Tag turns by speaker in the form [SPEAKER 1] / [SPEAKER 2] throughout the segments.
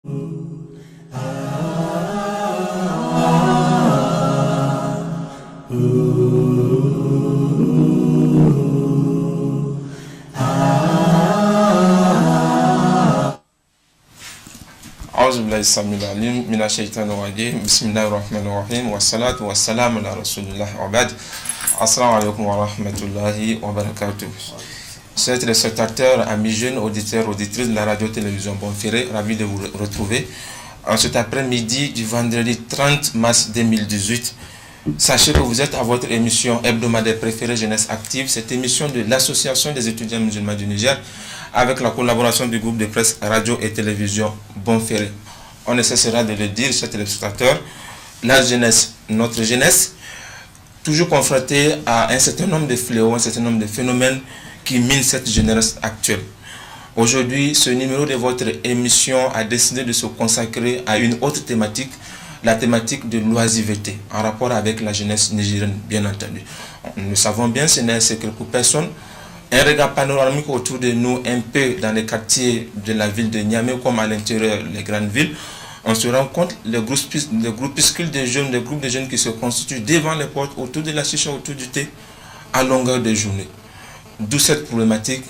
[SPEAKER 1] أعوذ بالله السميع العليم من الشيطان الرجيم بسم الله الرحمن الرحيم والصلاة والسلام على رسول الله وبعد السلام عليكم ورحمة الله وبركاته. Chers téléspectateurs, amis jeunes, auditeurs, auditrices de la radio-télévision Bonferré, ravi de vous retrouver en cet après-midi du vendredi 30 mars 2018. Sachez que vous êtes à votre émission hebdomadaire préférée Jeunesse Active, cette émission de l'Association des étudiants musulmans du Niger, avec la collaboration du groupe de presse radio et télévision Bonferré. On ne cessera de le dire, chers téléspectateurs, la jeunesse, notre jeunesse, toujours confrontée à un certain nombre de fléaux, un certain nombre de phénomènes qui minent cette jeunesse actuelle. Aujourd'hui, ce numéro de votre émission a décidé de se consacrer à une autre thématique, la thématique de l'oisiveté, en rapport avec la jeunesse nigérienne, bien entendu. Nous le savons bien, ce n'est un secret pour personne. Un regard panoramique autour de nous, un peu dans les quartiers de la ville de Niamey, comme à l'intérieur des grandes villes, on se rend compte les groupuscules de jeunes, les groupes de jeunes qui se constituent devant les portes, autour de la chicha, autour du thé, à longueur de journée. D'où cette problématique,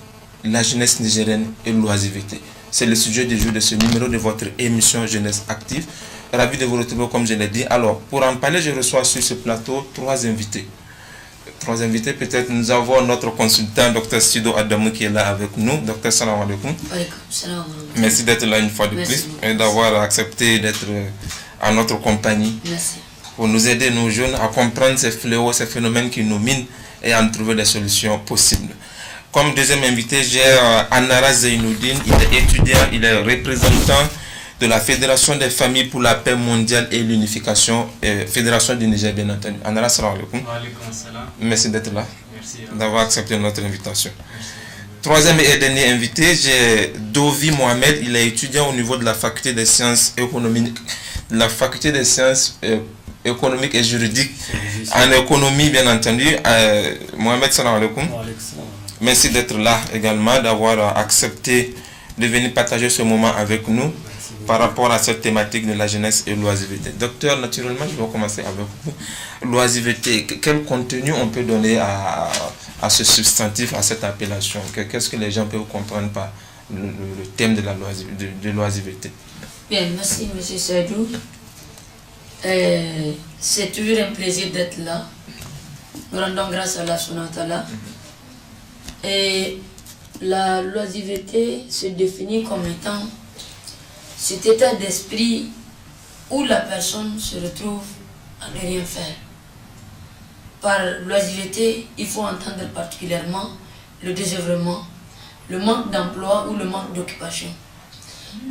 [SPEAKER 1] la jeunesse nigérienne et l'oisiveté. C'est le sujet du jour de ce numéro de votre émission Jeunesse Active. Ravi de vous retrouver comme je l'ai dit. Alors, pour en parler, je reçois sur ce plateau trois invités. Peut-être nous avons notre consultant, Dr Sido Adamou, qui est là avec nous. Dr Salam alaikum. Merci d'être là une fois de plus et d'avoir accepté d'être à notre compagnie.
[SPEAKER 2] Merci.
[SPEAKER 1] Pour nous aider, nos jeunes, à comprendre ces fléaux, ces phénomènes qui nous minent et à en trouver des solutions possibles. Comme deuxième invité, j'ai Anara Zeynoudine. Il est étudiant, il est représentant de la Fédération des familles pour la paix mondiale et l'unification, Fédération du Niger, bien entendu. Anara, salam alaikum. Merci d'être là.
[SPEAKER 3] Merci
[SPEAKER 1] d'avoir accepté notre invitation. Troisième et dernier invité, j'ai Dovi Mohamed. Il est étudiant au niveau de la faculté des sciences économiques, économiques et juridiques, en économie, bien entendu. Mohamed, salam alaikum. Merci d'être là également, d'avoir accepté de venir partager ce moment avec nous par rapport à cette thématique de la jeunesse et l'oisiveté. Docteur, naturellement, je vais commencer avec vous. L'oisiveté, quel contenu on peut donner à ce substantif, à cette appellation? Qu'est-ce que les gens peuvent comprendre par le thème de l'oisiveté?
[SPEAKER 2] Bien, merci M. Saïdou. C'est toujours un plaisir d'être là. Nous rendons grâce à Allah subhanahu wa ta'ala. Et la l'oisiveté se définit comme étant cet état d'esprit où la personne se retrouve à ne rien faire. Par l'oisiveté, il faut entendre particulièrement le désœuvrement, le manque d'emploi ou le manque d'occupation.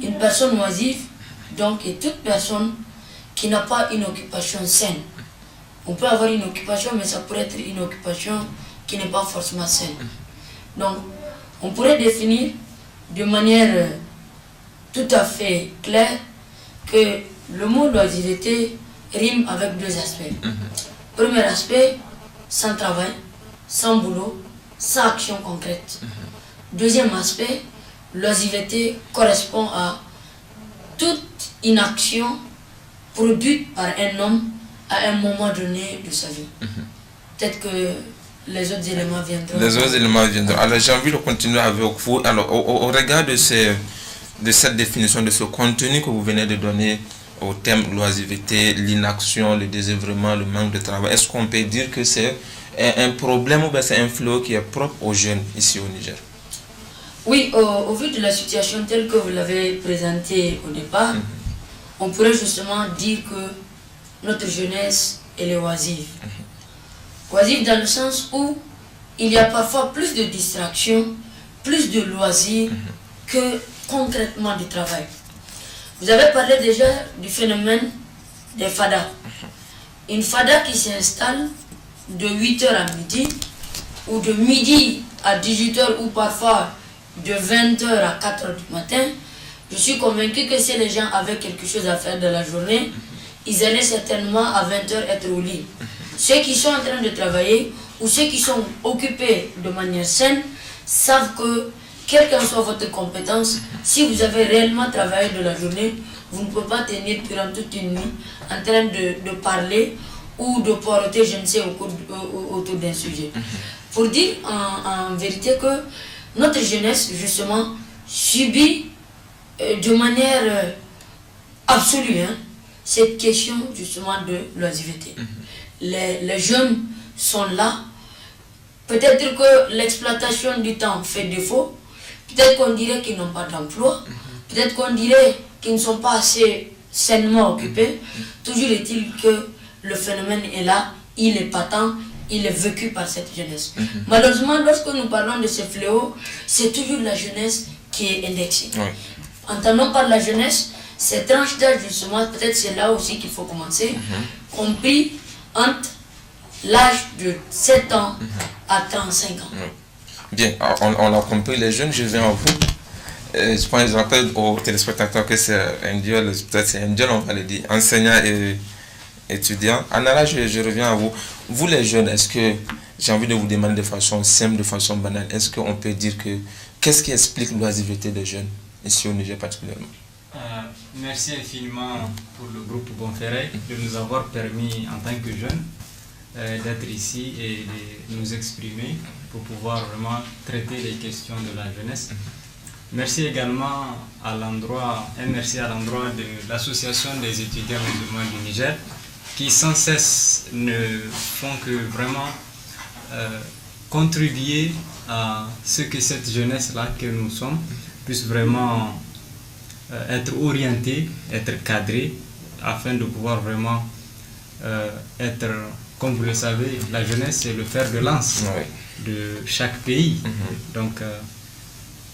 [SPEAKER 2] Une personne oisive, donc, est toute personne qui n'a pas une occupation saine. On peut avoir une occupation, mais ça pourrait être une occupation qui n'est pas forcément saine. Donc, on pourrait définir de manière tout à fait claire que le mot l'oisiveté rime avec deux aspects. Premier aspect, sans travail, sans boulot, sans action concrète. Deuxième aspect, l'oisiveté correspond à toute inaction produite par un homme à un moment donné de sa vie. Peut-être que les autres éléments viendront.
[SPEAKER 1] Alors j'ai envie de continuer avec vous. Alors au regard de cette définition, de ce contenu que vous venez de donner au thème l'oisiveté, l'inaction, le désœuvrement, le manque de travail, est-ce qu'on peut dire que c'est un problème ou bien c'est un fléau qui est propre aux jeunes ici au Niger?
[SPEAKER 2] Oui, au vu de la situation telle que vous l'avez présentée au départ, on pourrait justement dire que notre jeunesse elle est oisive. Oisive dans le sens où il y a parfois plus de distractions, plus de loisirs que concrètement du travail. Vous avez parlé déjà du phénomène des fadas. Une fada qui s'installe de 8h à midi, ou de midi à 18h, ou parfois de 20h à 4h du matin. Je suis convaincu que si les gens avaient quelque chose à faire dans la journée, ils allaient certainement à 20h être au lit. Ceux qui sont en train de travailler ou ceux qui sont occupés de manière saine savent que quelle qu'en soit votre compétence, si vous avez réellement travaillé de la journée, vous ne pouvez pas tenir durant toute une nuit en train de parler ou de porter, je ne sais, autour d'un sujet. Pour dire en vérité que notre jeunesse, justement, subit de manière absolue cette question, justement, de l'oisiveté. Les jeunes sont là. Peut-être que l'exploitation du temps fait défaut. Peut-être qu'on dirait qu'ils n'ont pas d'emploi. Peut-être qu'on dirait qu'ils ne sont pas assez sainement occupés. Toujours est-il que le phénomène est là, il est patent, il est vécu par cette jeunesse. Malheureusement, lorsque nous parlons de ce fléau, c'est toujours la jeunesse qui est indexée. Entendons par la jeunesse, ces tranches d'âge, justement, peut-être c'est là aussi qu'il faut commencer, compris entre l'âge de 7 ans à 35 ans.
[SPEAKER 1] Bien, on a compris les jeunes, je viens à vous. Je rappelle aux téléspectateurs que c'est un duel, peut-être c'est un duel, on va le dire, enseignant et étudiant. Anala, je reviens à vous. Vous les jeunes, est-ce que, j'ai envie de vous demander de façon simple, de façon banale, est-ce qu'on peut dire que, qu'est-ce qui explique l'oisiveté des jeunes, ici au Niger particulièrement?
[SPEAKER 3] Merci infiniment pour le groupe Bonferré de nous avoir permis en tant que jeunes d'être ici et de nous exprimer pour pouvoir vraiment traiter les questions de la jeunesse. Merci également à l'endroit, et merci à l'endroit de l'association des étudiants musulmans du Niger qui sans cesse ne font que vraiment contribuer à ce que cette jeunesse-là que nous sommes puisse vraiment être orientée, être cadrée afin de pouvoir vraiment être, comme vous le savez, la jeunesse c'est le fer de lance de chaque pays. Donc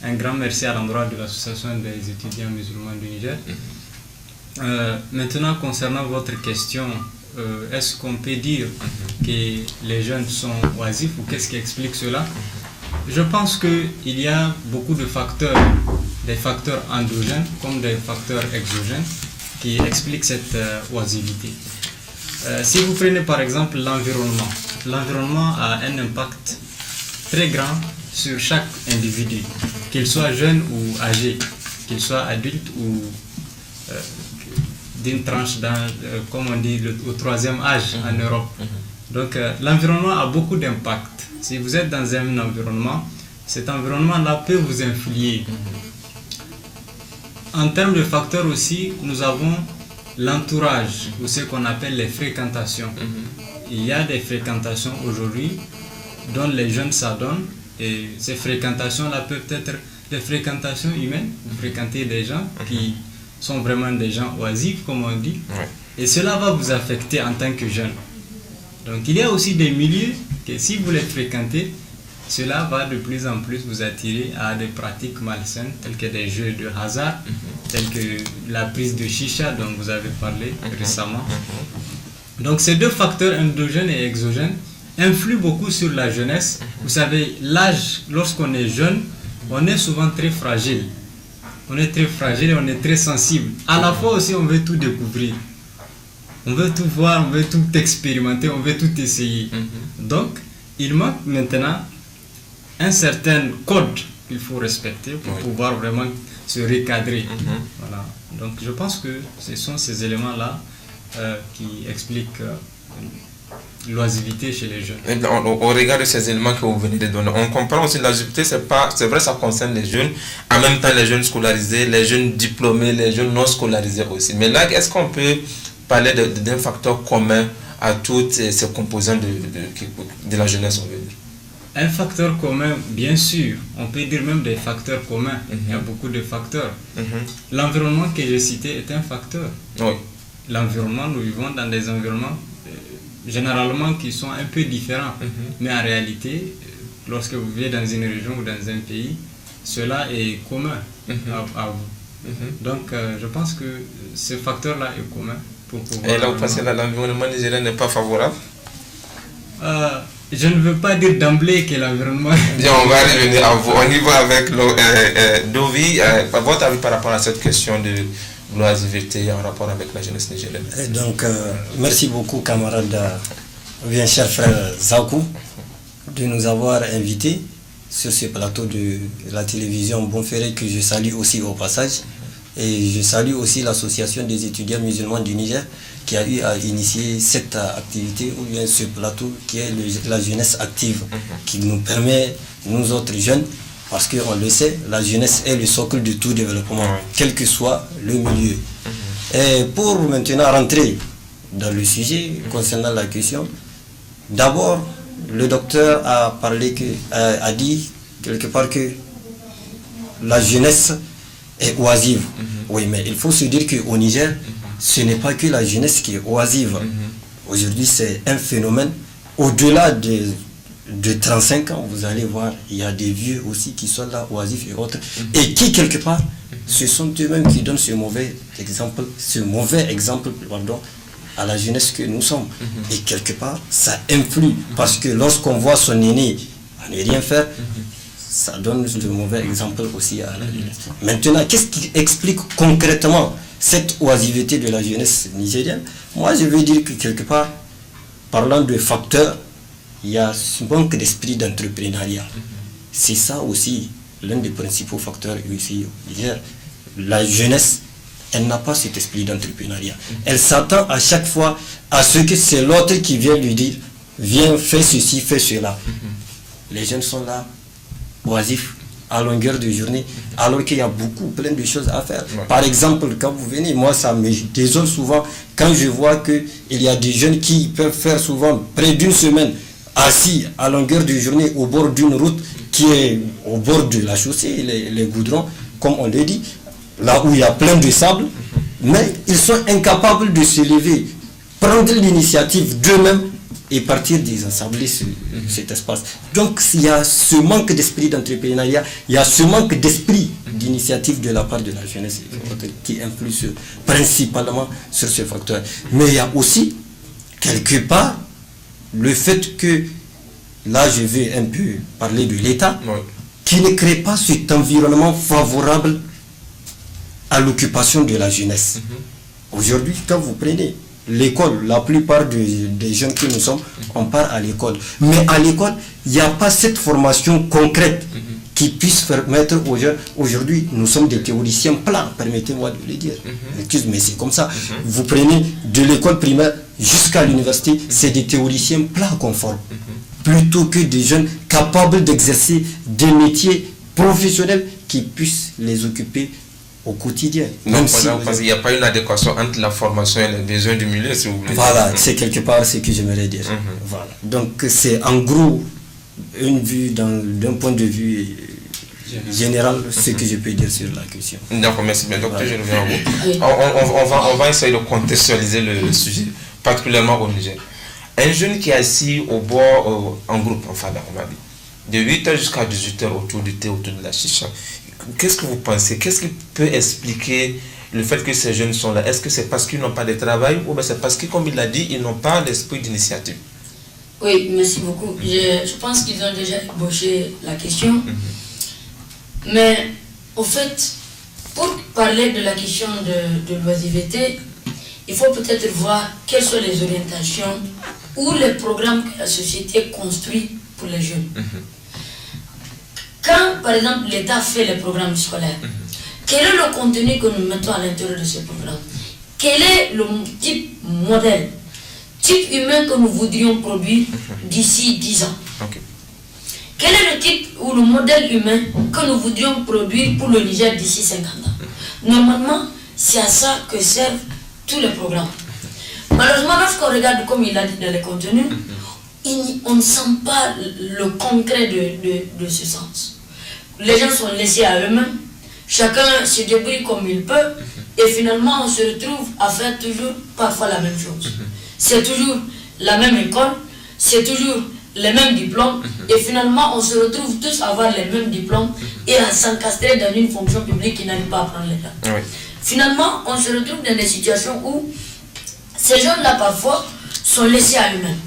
[SPEAKER 3] un grand merci à l'endroit de l'association des étudiants musulmans du Niger. Maintenant, concernant votre question, est-ce qu'on peut dire que les jeunes sont oisifs ou qu'est-ce qui explique cela? Je pense qu'il y a beaucoup de facteurs, des facteurs endogènes comme des facteurs exogènes qui expliquent cette oisivité. Si vous prenez par exemple l'environnement, l'environnement a un impact très grand sur chaque individu, qu'il soit jeune ou âgé, qu'il soit adulte ou d'une tranche d'âge, comme on dit, au troisième âge en Europe. Donc l'environnement a beaucoup d'impact. Si vous êtes dans un environnement, cet environnement-là peut vous influer. En termes de facteurs aussi, nous avons l'entourage, ou ce qu'on appelle les fréquentations. Il y a des fréquentations aujourd'hui dont les jeunes s'adonnent. Et ces fréquentations-là peuvent être des fréquentations humaines, fréquenter des gens qui sont vraiment des gens oisifs, comme on dit. Et cela va vous affecter en tant que jeune. Donc il y a aussi des milieux que si vous les fréquentez, cela va de plus en plus vous attirer à des pratiques malsaines, telles que des jeux de hasard, telles que la prise de chicha dont vous avez parlé récemment. Donc ces deux facteurs endogènes et exogènes influe beaucoup sur la jeunesse. Vous savez, l'âge, lorsqu'on est jeune, on est souvent très fragile. On est très fragile et on est très sensible. À la fois aussi, on veut tout découvrir. On veut tout voir, on veut tout expérimenter, on veut tout essayer. Donc, il manque maintenant un certain code qu'il faut respecter pour pouvoir vraiment se recadrer. Voilà. Donc, je pense que ce sont ces éléments-là qui expliquent l'oisivité chez les jeunes.
[SPEAKER 1] Et au regard de ces éléments que vous venez de donner, on comprend aussi que l'oisivité, c'est vrai, ça concerne les jeunes, en même temps les jeunes scolarisés, les jeunes diplômés, les jeunes non scolarisés aussi. Mais là, est-ce qu'on peut parler d'un facteur commun à toutes ces composantes de la jeunesse, on veut dire?
[SPEAKER 3] Un facteur commun, bien sûr, on peut dire même des facteurs communs. Il y a beaucoup de facteurs. L'environnement que j'ai cité est un facteur. L'environnement, nous vivons dans des environnements généralement qui sont un peu différents. Mais en réalité, lorsque vous vivez dans une région ou dans un pays, cela est commun à vous. Donc, je pense que ce facteur-là est commun pour pouvoir...
[SPEAKER 1] Et là, vous pensez que l'environnement nigérien n'est pas favorable?
[SPEAKER 3] Je ne veux pas dire d'emblée que l'environnement...
[SPEAKER 1] Bien, on va revenir à vous. On y va avec Dovi. Votre avis par rapport à cette question de l'oisiveté en rapport avec la jeunesse nigérienne?
[SPEAKER 4] Donc, merci beaucoup, camarade, bien cher frère Zakou, de nous avoir invités sur ce plateau de la télévision Bonferré, que je salue aussi au passage. Et je salue aussi l'association des étudiants musulmans du Niger qui a eu à initier cette activité, ou bien ce plateau qui est la jeunesse active, qui nous permet, nous autres jeunes, parce qu'on le sait, la jeunesse est le socle de tout développement, quel que soit le milieu. Et pour maintenant rentrer dans le sujet concernant la question, d'abord, le docteur a parlé a dit quelque part que la jeunesse est oisive. Oui, mais il faut se dire qu'au Niger, ce n'est pas que la jeunesse qui est oisive. Aujourd'hui, c'est un phénomène au-delà de 35 ans. Vous allez voir, il y a des vieux aussi qui sont là, oisifs et autres, et qui, quelque part, ce sont eux-mêmes qui donnent ce mauvais exemple à la jeunesse que nous sommes. Et quelque part, ça influe, parce que lorsqu'on voit son aîné à ne rien faire, ça donne de mauvais exemple aussi à la jeunesse. Maintenant, qu'est-ce qui explique concrètement cette oisiveté de la jeunesse nigérienne? Moi, je veux dire que quelque part, parlant de facteurs, il y a ce manque d'esprit d'entrepreneuriat. C'est ça aussi l'un des principaux facteurs ici au Niger. La jeunesse, elle n'a pas cet esprit d'entrepreneuriat. Elle s'attend à chaque fois à ce que c'est l'autre qui vient lui dire, viens, fais ceci, fais cela. Les jeunes sont là, oisifs, à longueur de journée, alors qu'il y a plein de choses à faire. Par exemple, quand vous venez, moi ça me désole souvent quand je vois qu'il y a des jeunes qui peuvent faire souvent près d'une semaine assis à longueur de journée au bord d'une route qui est au bord de la chaussée, les goudrons, comme on le dit, là où il y a plein de sable, mais ils sont incapables de se lever, prendre l'initiative d'eux-mêmes et partir désensabler cet espace. Donc il y a ce manque d'esprit d'entrepreneuriat, il y a ce manque d'esprit d'initiative de la part de la jeunesse qui influe principalement sur ce facteur. Mais il y a aussi quelque part le fait que, là je vais un peu parler de l'État, qui ne crée pas cet environnement favorable à l'occupation de la jeunesse. Aujourd'hui, quand vous prenez l'école, la plupart des jeunes que nous sommes, on part à l'école. Mais à l'école, il n'y a pas cette formation concrète qui puisse permettre aux jeunes. Aujourd'hui, nous sommes des théoriciens plats, permettez-moi de le dire. Mais c'est comme ça. Vous prenez de l'école primaire jusqu'à l'université, c'est des théoriciens plats conformes. Plutôt que des jeunes capables d'exercer des métiers professionnels qui puissent les occuper au quotidien.
[SPEAKER 1] Donc, parce qu'il n'y a pas une adéquation entre la formation et les besoins du milieu, si vous voulez.
[SPEAKER 4] Voilà, c'est quelque part ce que j'aimerais dire. Voilà. Donc c'est en gros une vue d'un point de vue général ce que je peux dire sur la question.
[SPEAKER 1] D'accord, merci bien. Docteur, je reviens à vous. On va essayer de contextualiser le sujet, particulièrement au Niger. Un jeune qui est assis au bord, en groupe, on va dire, de 8h jusqu'à 18h autour du thé, autour de la chicha. Qu'est-ce que vous pensez? Qu'est-ce qui peut expliquer le fait que ces jeunes sont là? Est-ce que c'est parce qu'ils n'ont pas de travail, ou bien c'est parce que, comme il l'a dit, ils n'ont pas l'esprit d'initiative?
[SPEAKER 2] Oui, merci beaucoup. Je pense qu'ils ont déjà ébauché la question. Mais au fait, pour parler de la question de l'oisiveté, il faut peut-être voir quelles sont les orientations ou les programmes que la société construit pour les jeunes. Quand, par exemple, l'État fait les programmes scolaires, quel est le contenu que nous mettons à l'intérieur de ce programme? Quel est le type modèle, type humain que nous voudrions produire d'ici 10 ans? Quel est le type ou le modèle humain que nous voudrions produire pour le Niger d'ici 50 ans? Normalement, c'est à ça que servent tous les programmes. Malheureusement, lorsqu'on regarde comme il a dit dans les contenus, on ne sent pas le concret de ce sens. Les gens sont laissés à eux-mêmes, chacun se débrouille comme il peut, et finalement on se retrouve à faire toujours parfois la même chose. C'est toujours la même école, c'est toujours les mêmes diplômes, et finalement on se retrouve tous à avoir les mêmes diplômes et à s'encastrer dans une fonction publique qui n'arrive pas à prendre l'État. Finalement, on se retrouve dans des situations où ces jeunes-là parfois sont laissés à eux-mêmes.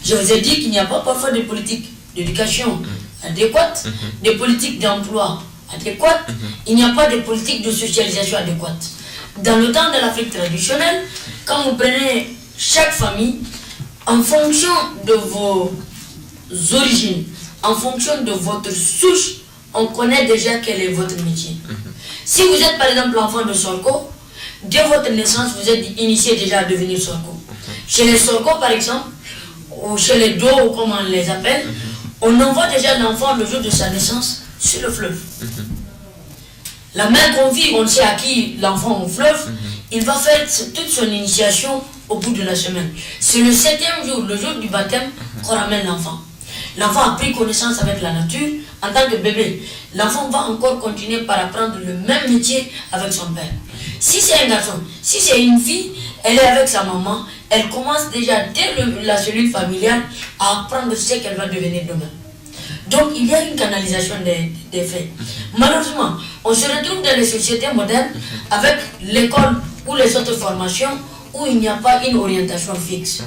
[SPEAKER 2] Je vous ai dit qu'il n'y a pas parfois de politique d'éducation adéquate, de politique d'emploi adéquate, il n'y a pas de politique de socialisation adéquate. Dans le temps de l'Afrique traditionnelle, quand vous prenez chaque famille, en fonction de vos origines, en fonction de votre souche, on connaît déjà quel est votre métier. Si vous êtes par exemple l'enfant de Sorko, dès votre naissance, vous êtes initié déjà à devenir Sorko. Chez les Sorko par exemple, ou chez les Do, ou comme on les appelle, on envoie déjà l'enfant le jour de sa naissance sur le fleuve. La main qu'on vit, on sait à qui l'enfant au fleuve, il va faire toute son initiation au bout de la semaine. C'est le 7e jour, le jour du baptême, qu'on ramène l'enfant. L'enfant a pris connaissance avec la nature en tant que bébé. L'enfant va encore continuer par apprendre le même métier avec son père. Si c'est un garçon, si c'est une fille, elle est avec sa maman, elle commence déjà dès la cellule familiale à apprendre ce qu'elle va devenir demain. Donc il y a une canalisation des faits. Malheureusement, on se retrouve dans les sociétés modernes avec l'école ou les autres formations où il n'y a pas une orientation fixe.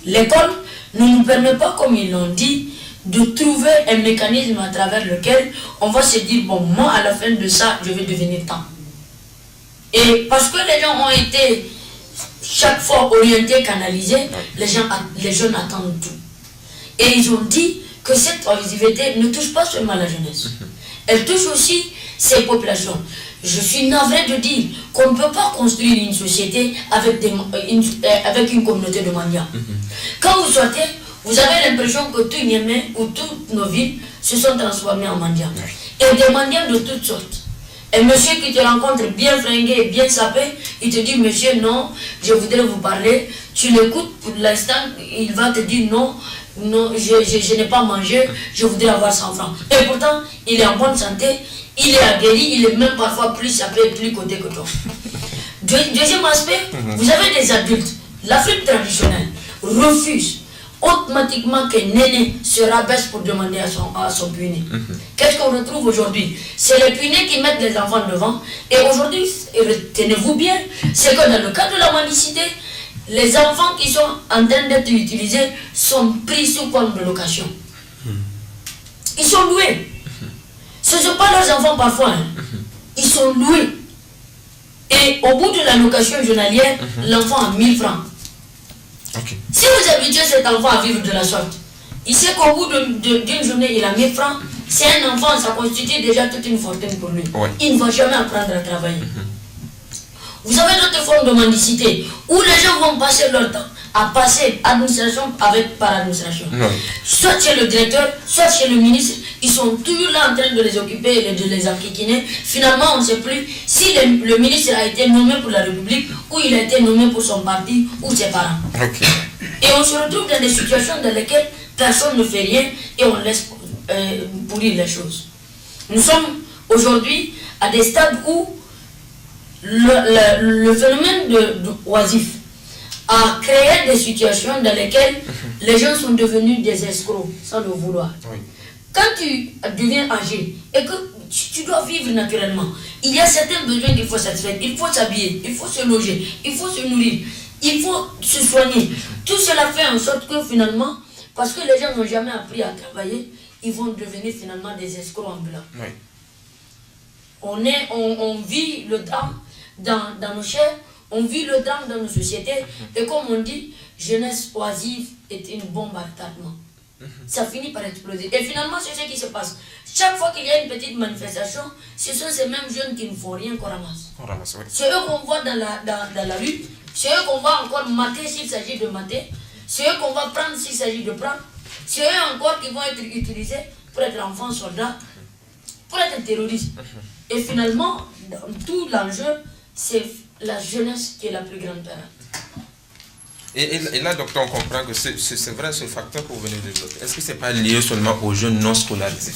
[SPEAKER 2] L'école ne nous permet pas, comme ils l'ont dit, de trouver un mécanisme à travers lequel on va se dire, bon, moi à la fin de ça, je vais devenir tant. Et parce que les gens ont été chaque fois orientés, canalisés, les jeunes attendent tout. Et ils ont dit que cette oisiveté ne touche pas seulement la jeunesse. Elle touche aussi ces populations. Je suis navré de dire qu'on ne peut pas construire une société avec une communauté de mendiants. Quand vous sortez, vous avez l'impression que tout Niamey ou toutes nos villes se sont transformées en mendiants. Et des mendiants de toutes sortes. Un monsieur qui te rencontre bien fringué, bien sapé, il te dit, monsieur, non, je voudrais vous parler. Tu l'écoutes, pour l'instant, il va te dire, non, je n'ai pas mangé, je voudrais avoir 100 francs. Et pourtant, il est en bonne santé, il est aguerri, il est même parfois plus sapé, plus coté que toi. Deuxième aspect, vous avez des adultes. L'Afrique traditionnelle refuse automatiquement qu'un aîné se rabaisse pour demander à son puiné. Qu'est-ce qu'on retrouve aujourd'hui? C'est les puinés qui mettent les enfants devant. Et aujourd'hui, retenez-vous bien, c'est que dans le cadre de la mendicité, les enfants qui sont en train d'être utilisés sont pris sous forme de location. Ils sont loués. Ce ne sont pas leurs enfants parfois. Ils sont loués. Et au bout de la location journalière, l'enfant a 1000 francs. Si vous habituez cet enfant à vivre de la sorte, il sait qu'au bout d'une journée, il a 1000 francs. C'est un enfant, ça constitue déjà toute une fortune pour lui. Il ne va jamais apprendre à travailler. Vous avez d'autres formes de mendicité où les gens vont passer leur temps à passer administration par administration. Soit chez le directeur, soit chez le ministre, ils sont toujours là en train de les occuper et de les enquiquiner. Finalement, on ne sait plus si le ministre a été nommé pour la République ou il a été nommé pour son parti ou ses parents. Et on se retrouve dans des situations dans lesquelles personne ne fait rien et on laisse pourrir les choses. Nous sommes aujourd'hui à des stades où le phénomène de oisif a créé des situations dans lesquelles les gens sont devenus des escrocs sans le vouloir. Quand tu deviens âgé et que tu dois vivre naturellement, il y a certains besoins qu'il faut satisfaire. Il faut s'habiller, il faut se loger, il faut se nourrir, il faut se soigner. Tout cela fait en sorte que finalement, parce que les gens n'ont jamais appris à travailler, ils vont devenir finalement des escrocs ambulants. On vit le drame dans nos chairs, on vit le drame dans nos sociétés, et comme on dit, jeunesse oisive est une bombe à retardement. Ça finit par exploser. Et finalement, c'est ce qui se passe. Chaque fois qu'il y a une petite manifestation, ce sont ces mêmes jeunes qui ne font rien qu'on ramasse. C'est eux qu'on voit dans la rue, c'est eux qu'on va encore mater s'il s'agit de mater, c'est eux qu'on va prendre s'il s'agit de prendre, c'est eux encore qui vont être utilisés pour être enfants soldats, pour être terroristes. Et finalement, dans tout l'enjeu, c'est la jeunesse qui est la plus grande perte.
[SPEAKER 1] Et là, docteur, on comprend que c'est vrai ce facteur que vous venez de développer. Est-ce que ce n'est pas lié seulement aux jeunes non scolarisés?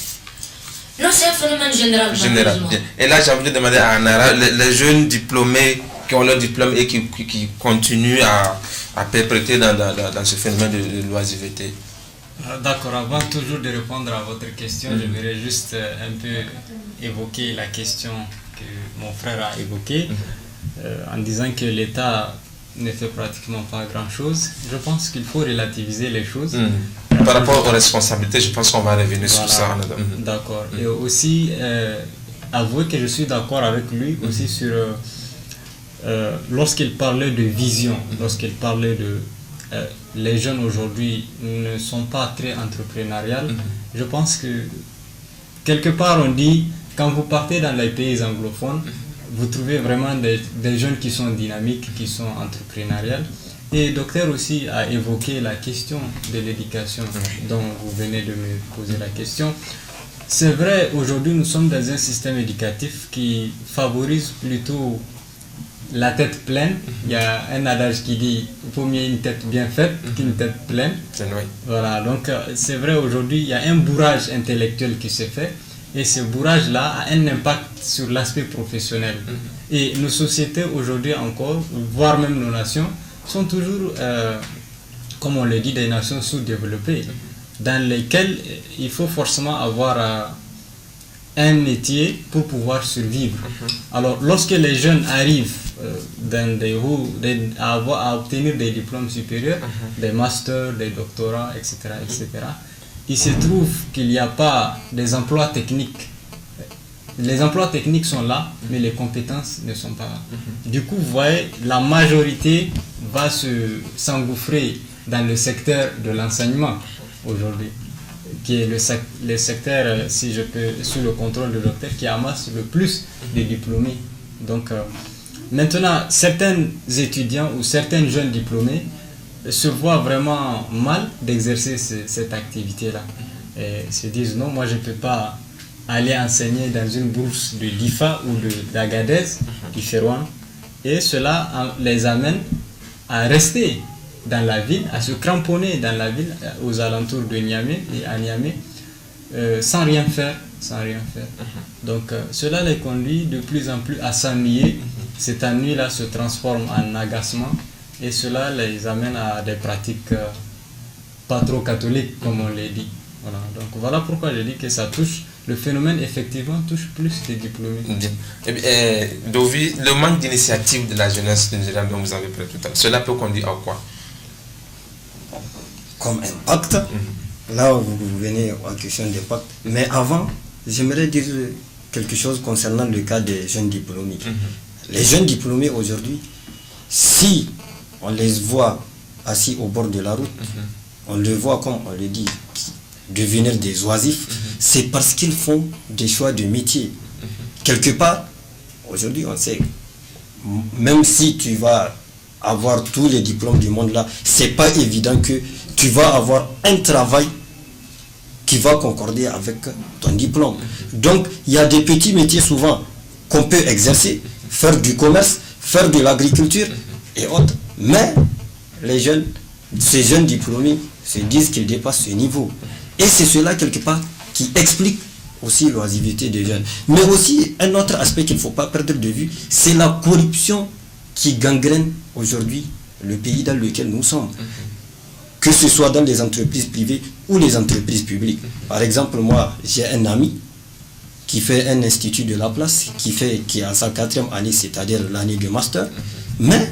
[SPEAKER 2] Non, c'est un phénomène général.
[SPEAKER 1] Bien. Et là, j'ai envie de demander à Anara, les jeunes diplômés qui ont leur diplôme et qui continuent à perpétrer dans ce phénomène de l'oisiveté.
[SPEAKER 3] D'accord, avant toujours de répondre à votre question, je voudrais juste un peu évoquer la question que mon frère a évoquée, en disant que l'État ne fait pratiquement pas grand-chose. Je pense qu'il faut relativiser les choses.
[SPEAKER 1] Par rapport aux responsabilités, je pense qu'on va revenir sur ça.
[SPEAKER 3] D'accord. Et aussi, avouer que je suis d'accord avec lui aussi sur... lorsqu'il parlait de vision, lorsqu'il parlait les jeunes aujourd'hui ne sont pas très entrepreneuriales, je pense que quelque part on dit, quand vous partez dans les pays anglophones, vous trouvez vraiment des jeunes qui sont dynamiques, qui sont entrepreneuriales. Et le docteur aussi a évoqué la question de l'éducation dont vous venez de me poser la question. C'est vrai, aujourd'hui nous sommes dans un système éducatif qui favorise plutôt la tête pleine. Il y a un adage qui dit il vaut mieux une tête bien faite qu'une tête pleine. Voilà, donc c'est vrai, aujourd'hui il y a un bourrage intellectuel qui se fait et ce bourrage-là a un impact sur l'aspect professionnel. Et nos sociétés aujourd'hui encore, voire même nos nations, sont toujours, comme on le dit, des nations sous-développées, dans lesquelles il faut forcément avoir un métier pour pouvoir survivre. Alors, lorsque les jeunes arrivent à obtenir des diplômes supérieurs, des masters, des doctorats, etc., il se trouve qu'il n'y a pas des emplois techniques. Les emplois techniques sont là, mais les compétences ne sont pas là. Du coup, vous voyez, la majorité va s'engouffrer dans le secteur de l'enseignement aujourd'hui, qui est le secteur, si je peux, sous le contrôle du docteur, qui amasse le plus de diplômés. Donc, maintenant, certains étudiants ou certains jeunes diplômés se voient vraiment mal d'exercer cette activité-là. Et se disent, non, moi je ne peux pas aller enseigner dans une bourse de l'IFA ou d'Agadez, Iférouane, et cela les amène à rester dans la ville, à se cramponner dans la ville, aux alentours de Niamey et à Niamey, sans rien faire. Donc cela les conduit de plus en plus à s'ennuyer. Cet ennui-là se transforme en agacement et cela les amène à des pratiques pas trop catholiques, comme on l'a dit. Voilà. Donc voilà pourquoi je dis que ça touche, le phénomène effectivement touche plus les diplômés.
[SPEAKER 1] Dovi, le manque d'initiative de la jeunesse nigériane dont vous avez parlé tout à l'heure, cela peut conduire à quoi?
[SPEAKER 4] Comme impact, là vous venez à la question d'impact, mais avant, j'aimerais dire quelque chose concernant le cas des jeunes diplômés. Les jeunes diplômés aujourd'hui, si on les voit assis au bord de la route, on les voit, comme on le dit, devenir des oisifs, c'est parce qu'ils font des choix de métier. Quelque part, aujourd'hui, on sait, même si tu vas avoir tous les diplômes du monde là, c'est pas évident que tu vas avoir un travail qui va concorder avec ton diplôme. Donc, il y a des petits métiers souvent qu'on peut exercer, faire du commerce, faire de l'agriculture et autres. Mais ces jeunes diplômés se disent qu'ils dépassent ce niveau. Et c'est cela quelque part qui explique aussi l'oisiveté des jeunes. Mais aussi, un autre aspect qu'il ne faut pas perdre de vue, c'est la corruption qui gangrène aujourd'hui le pays dans lequel nous sommes. Que ce soit dans les entreprises privées ou les entreprises publiques. Par exemple, moi, j'ai un ami qui fait un institut de la place, qui est à sa 4e année, c'est-à-dire l'année de master. Mais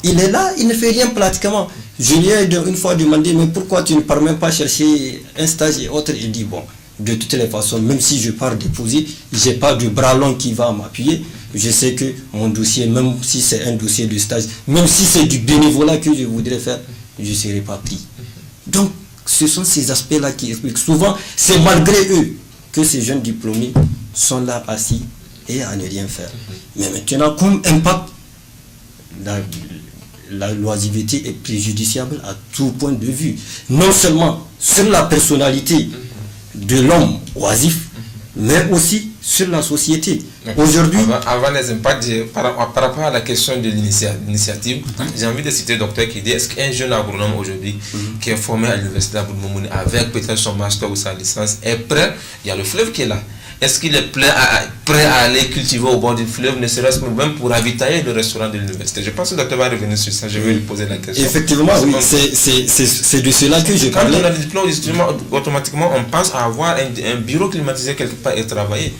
[SPEAKER 4] il est là, il ne fait rien pratiquement. Je lui ai une fois demandé, mais pourquoi tu ne pars même pas chercher un stage et autres? Il dit, bon, de toutes les façons, même si je pars déposer, je n'ai pas de bras long qui va m'appuyer. Je sais que mon dossier, même si c'est un dossier de stage, même si c'est du bénévolat que je voudrais faire, je ne serai pas pris. Donc, ce sont ces aspects-là qui expliquent. Souvent, c'est malgré eux que ces jeunes diplômés sont là assis et à ne rien faire. Mais maintenant, comme impact, la l'oisiveté est préjudiciable à tout point de vue. Non seulement sur la personnalité de l'homme oisif, mais aussi sur la société. Aujourd'hui,
[SPEAKER 1] avant les impacts, par rapport à la question de l'initiative, j'ai envie de citer le docteur qui dit, est-ce qu'un jeune agronome aujourd'hui qui est formé à l'université d'Abou Moumouni avec peut-être son master ou sa licence est prêt? Il y a le fleuve qui est là. Est-ce qu'il est prêt à aller cultiver au bord du fleuve, ne serait-ce que même pour ravitailler le restaurant de l'université? Je pense que le docteur va revenir sur ça, je vais lui poser la question.
[SPEAKER 4] Effectivement, oui, c'est de cela que je parlais.
[SPEAKER 1] Quand on a le diplôme, automatiquement, on pense à avoir un bureau climatisé quelque part et travailler.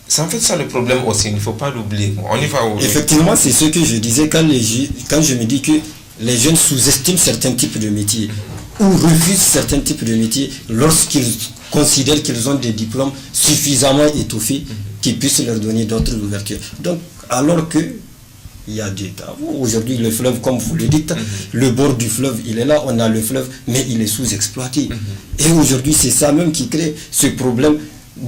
[SPEAKER 1] C'est en fait ça le problème aussi, il ne faut pas l'oublier. On y va.
[SPEAKER 4] Effectivement, c'est ce que je disais quand je me dis que les jeunes sous-estiment certains types de métiers ou refusent certains types de métiers lorsqu'ils considèrent qu'ils ont des diplômes suffisamment étoffés qui puissent leur donner d'autres ouvertures. Donc, alors qu'il il y a des travaux. Aujourd'hui, le fleuve, comme vous le dites, le bord du fleuve, il est là, on a le fleuve, mais il est sous-exploité. Et aujourd'hui, c'est ça même qui crée ce problème,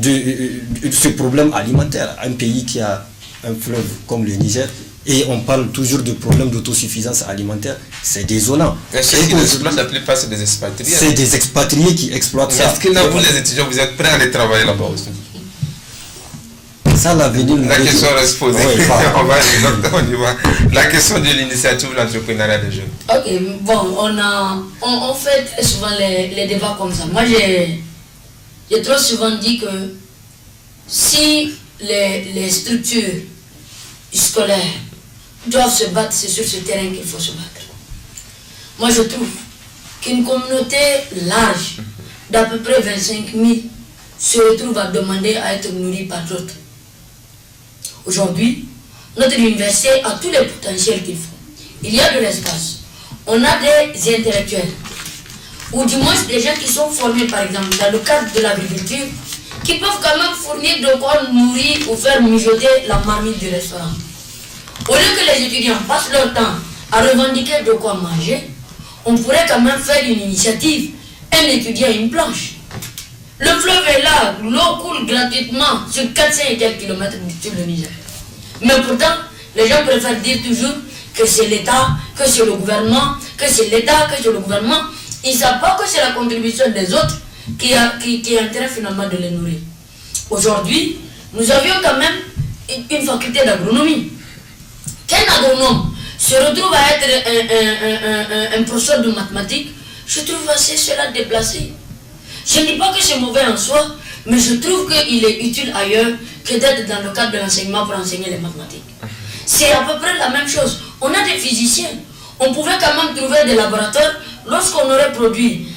[SPEAKER 4] ce problème alimentaire. Un pays qui a un fleuve comme le Niger, et on parle toujours de problème d'autosuffisance alimentaire, c'est désolant.
[SPEAKER 1] Et ceux qui exploitent, la plupart, c'est des expatriés.
[SPEAKER 4] C'est des expatriés qui exploitent ça.
[SPEAKER 1] Est-ce que là, vous les étudiants, vous êtes prêts à aller travailler là-bas aussi?
[SPEAKER 4] Ça, l'avenir.
[SPEAKER 1] La question reste posée.
[SPEAKER 4] Ouais,
[SPEAKER 1] on y va. La question de l'initiative de l'entrepreneuriat des jeunes.
[SPEAKER 2] Ok, bon, on fait très souvent les débats comme ça. Moi, j'ai trop souvent dit que si les structures scolaires doivent se battre, c'est sur ce terrain qu'il faut se battre. Moi, je trouve qu'une communauté large d'à peu près 25 000 se retrouve à demander à être nourrie par d'autres. Aujourd'hui, notre université a tous les potentiels qu'il faut. Il y a de l'espace. On a des intellectuels, ou du moins des gens qui sont formés, par exemple, dans le cadre de l'agriculture, qui peuvent quand même fournir de quoi nourrir ou faire mijoter la marmite du restaurant. Au lieu que les étudiants passent leur temps à revendiquer de quoi manger, on pourrait quand même faire une initiative, un étudiant une planche. Le fleuve est là, l'eau coule gratuitement sur 400 et quelques kilomètres sur le Niger. Mais pourtant, les gens préfèrent dire toujours que c'est l'État, que c'est le gouvernement, que c'est l'État, que c'est le gouvernement. Ils ne savent pas que c'est la contribution des autres qui est en train finalement de les nourrir. Aujourd'hui, nous avions quand même une faculté d'agronomie. Qu'un agronome se retrouve à être un professeur de mathématiques, je trouve assez cela déplacé. Je ne dis pas que c'est mauvais en soi, mais je trouve qu'il est utile ailleurs que d'être dans le cadre de l'enseignement pour enseigner les mathématiques. C'est à peu près la même chose. On a des physiciens. On pouvait quand même trouver des laboratoires lorsqu'on aurait produit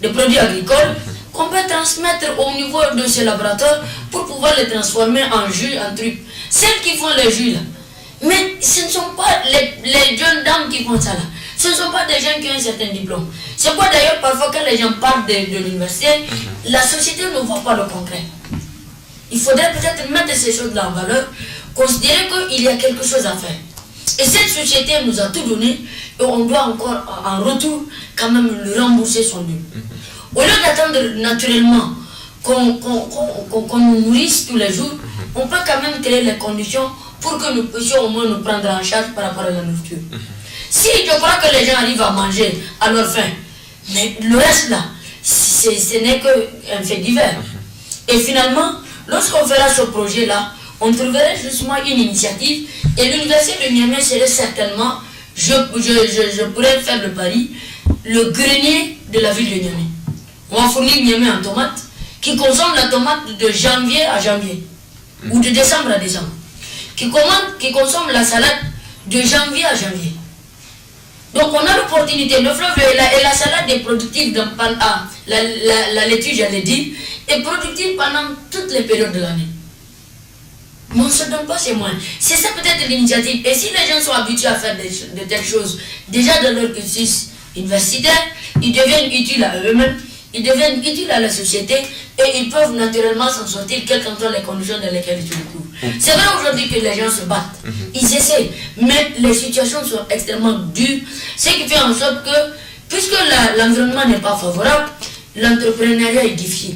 [SPEAKER 2] des produits agricoles qu'on peut transmettre au niveau de ces laboratoires pour pouvoir les transformer en jus, en trucs. Celles qui font les jus là. Mais ce ne sont pas les jeunes dames qui font ça là. Ce ne sont pas des gens qui ont un certain diplôme. C'est quoi d'ailleurs parfois quand les gens parlent de l'université, la société ne voit pas le concret. Il faudrait peut-être mettre ces choses-là en valeur, considérer qu'il y a quelque chose à faire. Et cette société nous a tout donné et on doit encore en retour quand même lui rembourser son dû. Au lieu d'attendre naturellement qu'on nous nourrisse tous les jours, on peut quand même créer les conditions pour que nous puissions au moins nous prendre en charge par rapport à la nourriture. Si je crois que les gens arrivent à manger à leur faim, mais le reste là, ce n'est qu'un fait divers. Et finalement, lorsqu'on fera ce projet-là, on trouverait justement une initiative et l'université de Niamey serait certainement, je pourrais faire le pari, le grenier de la ville de Niamey. On va fournir Niamey en tomates qui consomme la tomate de janvier à janvier ou de décembre à décembre, qui consomme la salade de janvier à janvier. Donc on a l'opportunité, le fleuve et la salade est productive, la laitue j'allais dire, est productive pendant toutes les périodes de l'année. Mais on ne se donne pas ces moyens. C'est ça peut-être l'initiative. Et si les gens sont habitués à faire de telles choses, déjà dans leur cursus universitaire, ils deviennent utiles à eux-mêmes, ils deviennent utiles à la société et ils peuvent naturellement s'en sortir, quelles qu'en soient les conditions dans lesquelles ils se retrouvent. C'est vrai aujourd'hui que les gens se battent, ils essaient, mais les situations sont extrêmement dures, ce qui fait en sorte que, puisque l'environnement n'est pas favorable, l'entrepreneuriat est difficile.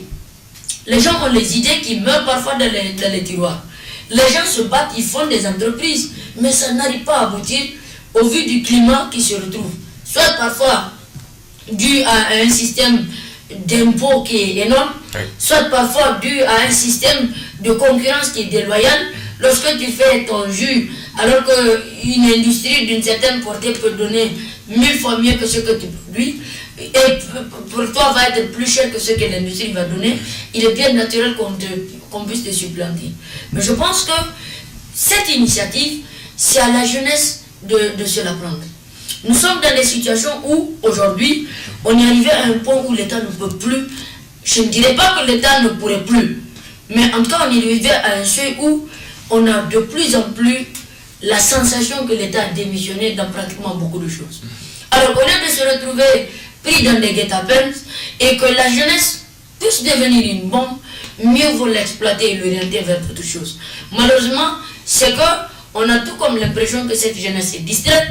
[SPEAKER 2] Les gens ont les idées qui meurent parfois dans les tiroirs. Les gens se battent, ils font des entreprises, mais ça n'arrive pas à aboutir au vu du climat qui se retrouve. Soit parfois dû à un système d'impôt qui est énorme, soit parfois dû à un système de concurrence qui est déloyal. Lorsque tu fais ton jus, alors qu'une industrie d'une certaine portée peut donner 1000 fois mieux que ce que tu produis, et pour toi va être plus cher que ce que l'industrie va donner, il est bien naturel qu'on puisse te supplanter. Mais je pense que cette initiative, c'est à la jeunesse de se la prendre. Nous sommes dans des situations où, aujourd'hui, on est arrivé à un point où l'État ne peut plus. Je ne dirais pas que l'État ne pourrait plus, mais en tout cas, on est arrivé à un seuil où on a de plus en plus la sensation que l'État a démissionné dans pratiquement beaucoup de choses. Alors, au lieu de se retrouver pris dans des guet-apens et que la jeunesse puisse devenir une bombe, mieux vaut l'exploiter et l'orienter vers autre chose. Malheureusement, c'est qu'on a tout comme l'impression que cette jeunesse est distraite,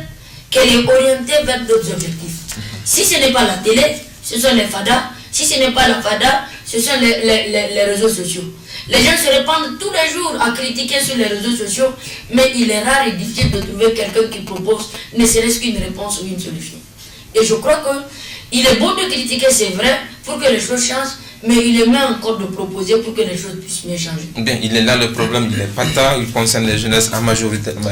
[SPEAKER 2] qu'elle est orientée vers d'autres objectifs. Si ce n'est pas la télé, ce sont les fadas. Si ce n'est pas la fada, ce sont les réseaux sociaux. Les gens se répandent tous les jours à critiquer sur les réseaux sociaux, mais il est rare et difficile de trouver quelqu'un qui propose ne serait-ce qu'une réponse ou une solution. Et je crois qu'il est bon de critiquer, c'est vrai, pour que les choses changent, mais il est mieux encore de proposer pour que les choses puissent mieux changer.
[SPEAKER 1] Bien, il est là le problème, il n'est pas tant, il concerne les jeunesses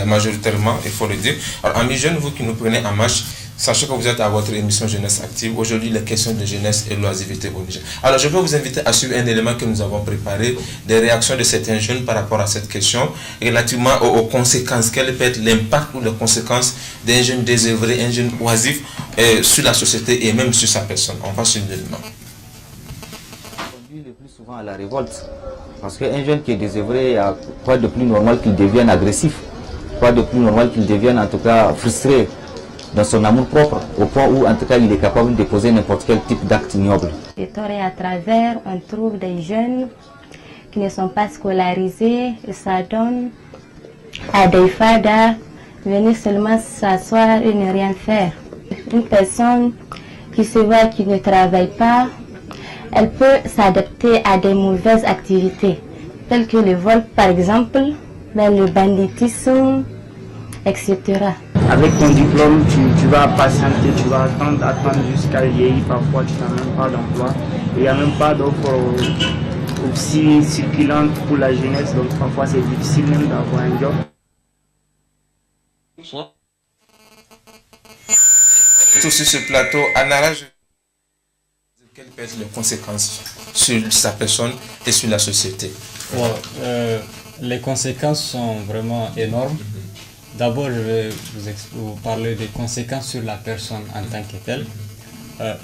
[SPEAKER 1] majoritairement, il faut le dire. Alors, amis jeunes, vous qui nous prenez en marche, sachez que vous êtes à votre émission Jeunesse Active. Aujourd'hui, les questions de jeunesse et loisiveté au Niger. Alors, je peux vous inviter à suivre un élément que nous avons préparé, des réactions de certains jeunes par rapport à cette question, relativement aux conséquences. Quel peut être l'impact ou les conséquences d'un jeune désœuvré, un jeune oisif sur la société et même sur sa personne. On va suivre l'élément.
[SPEAKER 5] Le plus souvent à la révolte. Parce qu'un jeune qui est désœuvré, il n'y a quoi de plus normal qu'il devienne agressif, quoi de plus normal qu'il devienne en tout cas frustré dans son amour propre, au point où en tout cas il est capable de poser n'importe quel type d'acte ignoble.
[SPEAKER 6] Et à travers, on trouve des jeunes qui ne sont pas scolarisés et ça donne à des fadas venir seulement s'asseoir et ne rien faire. Une personne qui se voit qui ne travaille pas, elle peut s'adapter à des mauvaises activités, telles que le vol par exemple, le banditisme, etc.
[SPEAKER 7] Avec ton diplôme, tu vas patienter, tu vas attendre jusqu'à vieillir, parfois tu n'as même pas d'emploi. Il n'y a même pas d'offre aussi circulante pour la jeunesse, donc parfois c'est difficile même d'avoir un job.
[SPEAKER 1] Tout sur ce plateau, Anara, quelles peuvent être les conséquences sur sa personne et sur la société?
[SPEAKER 3] Les conséquences sont vraiment énormes. D'abord, je vais vous parler des conséquences sur la personne en tant que telle.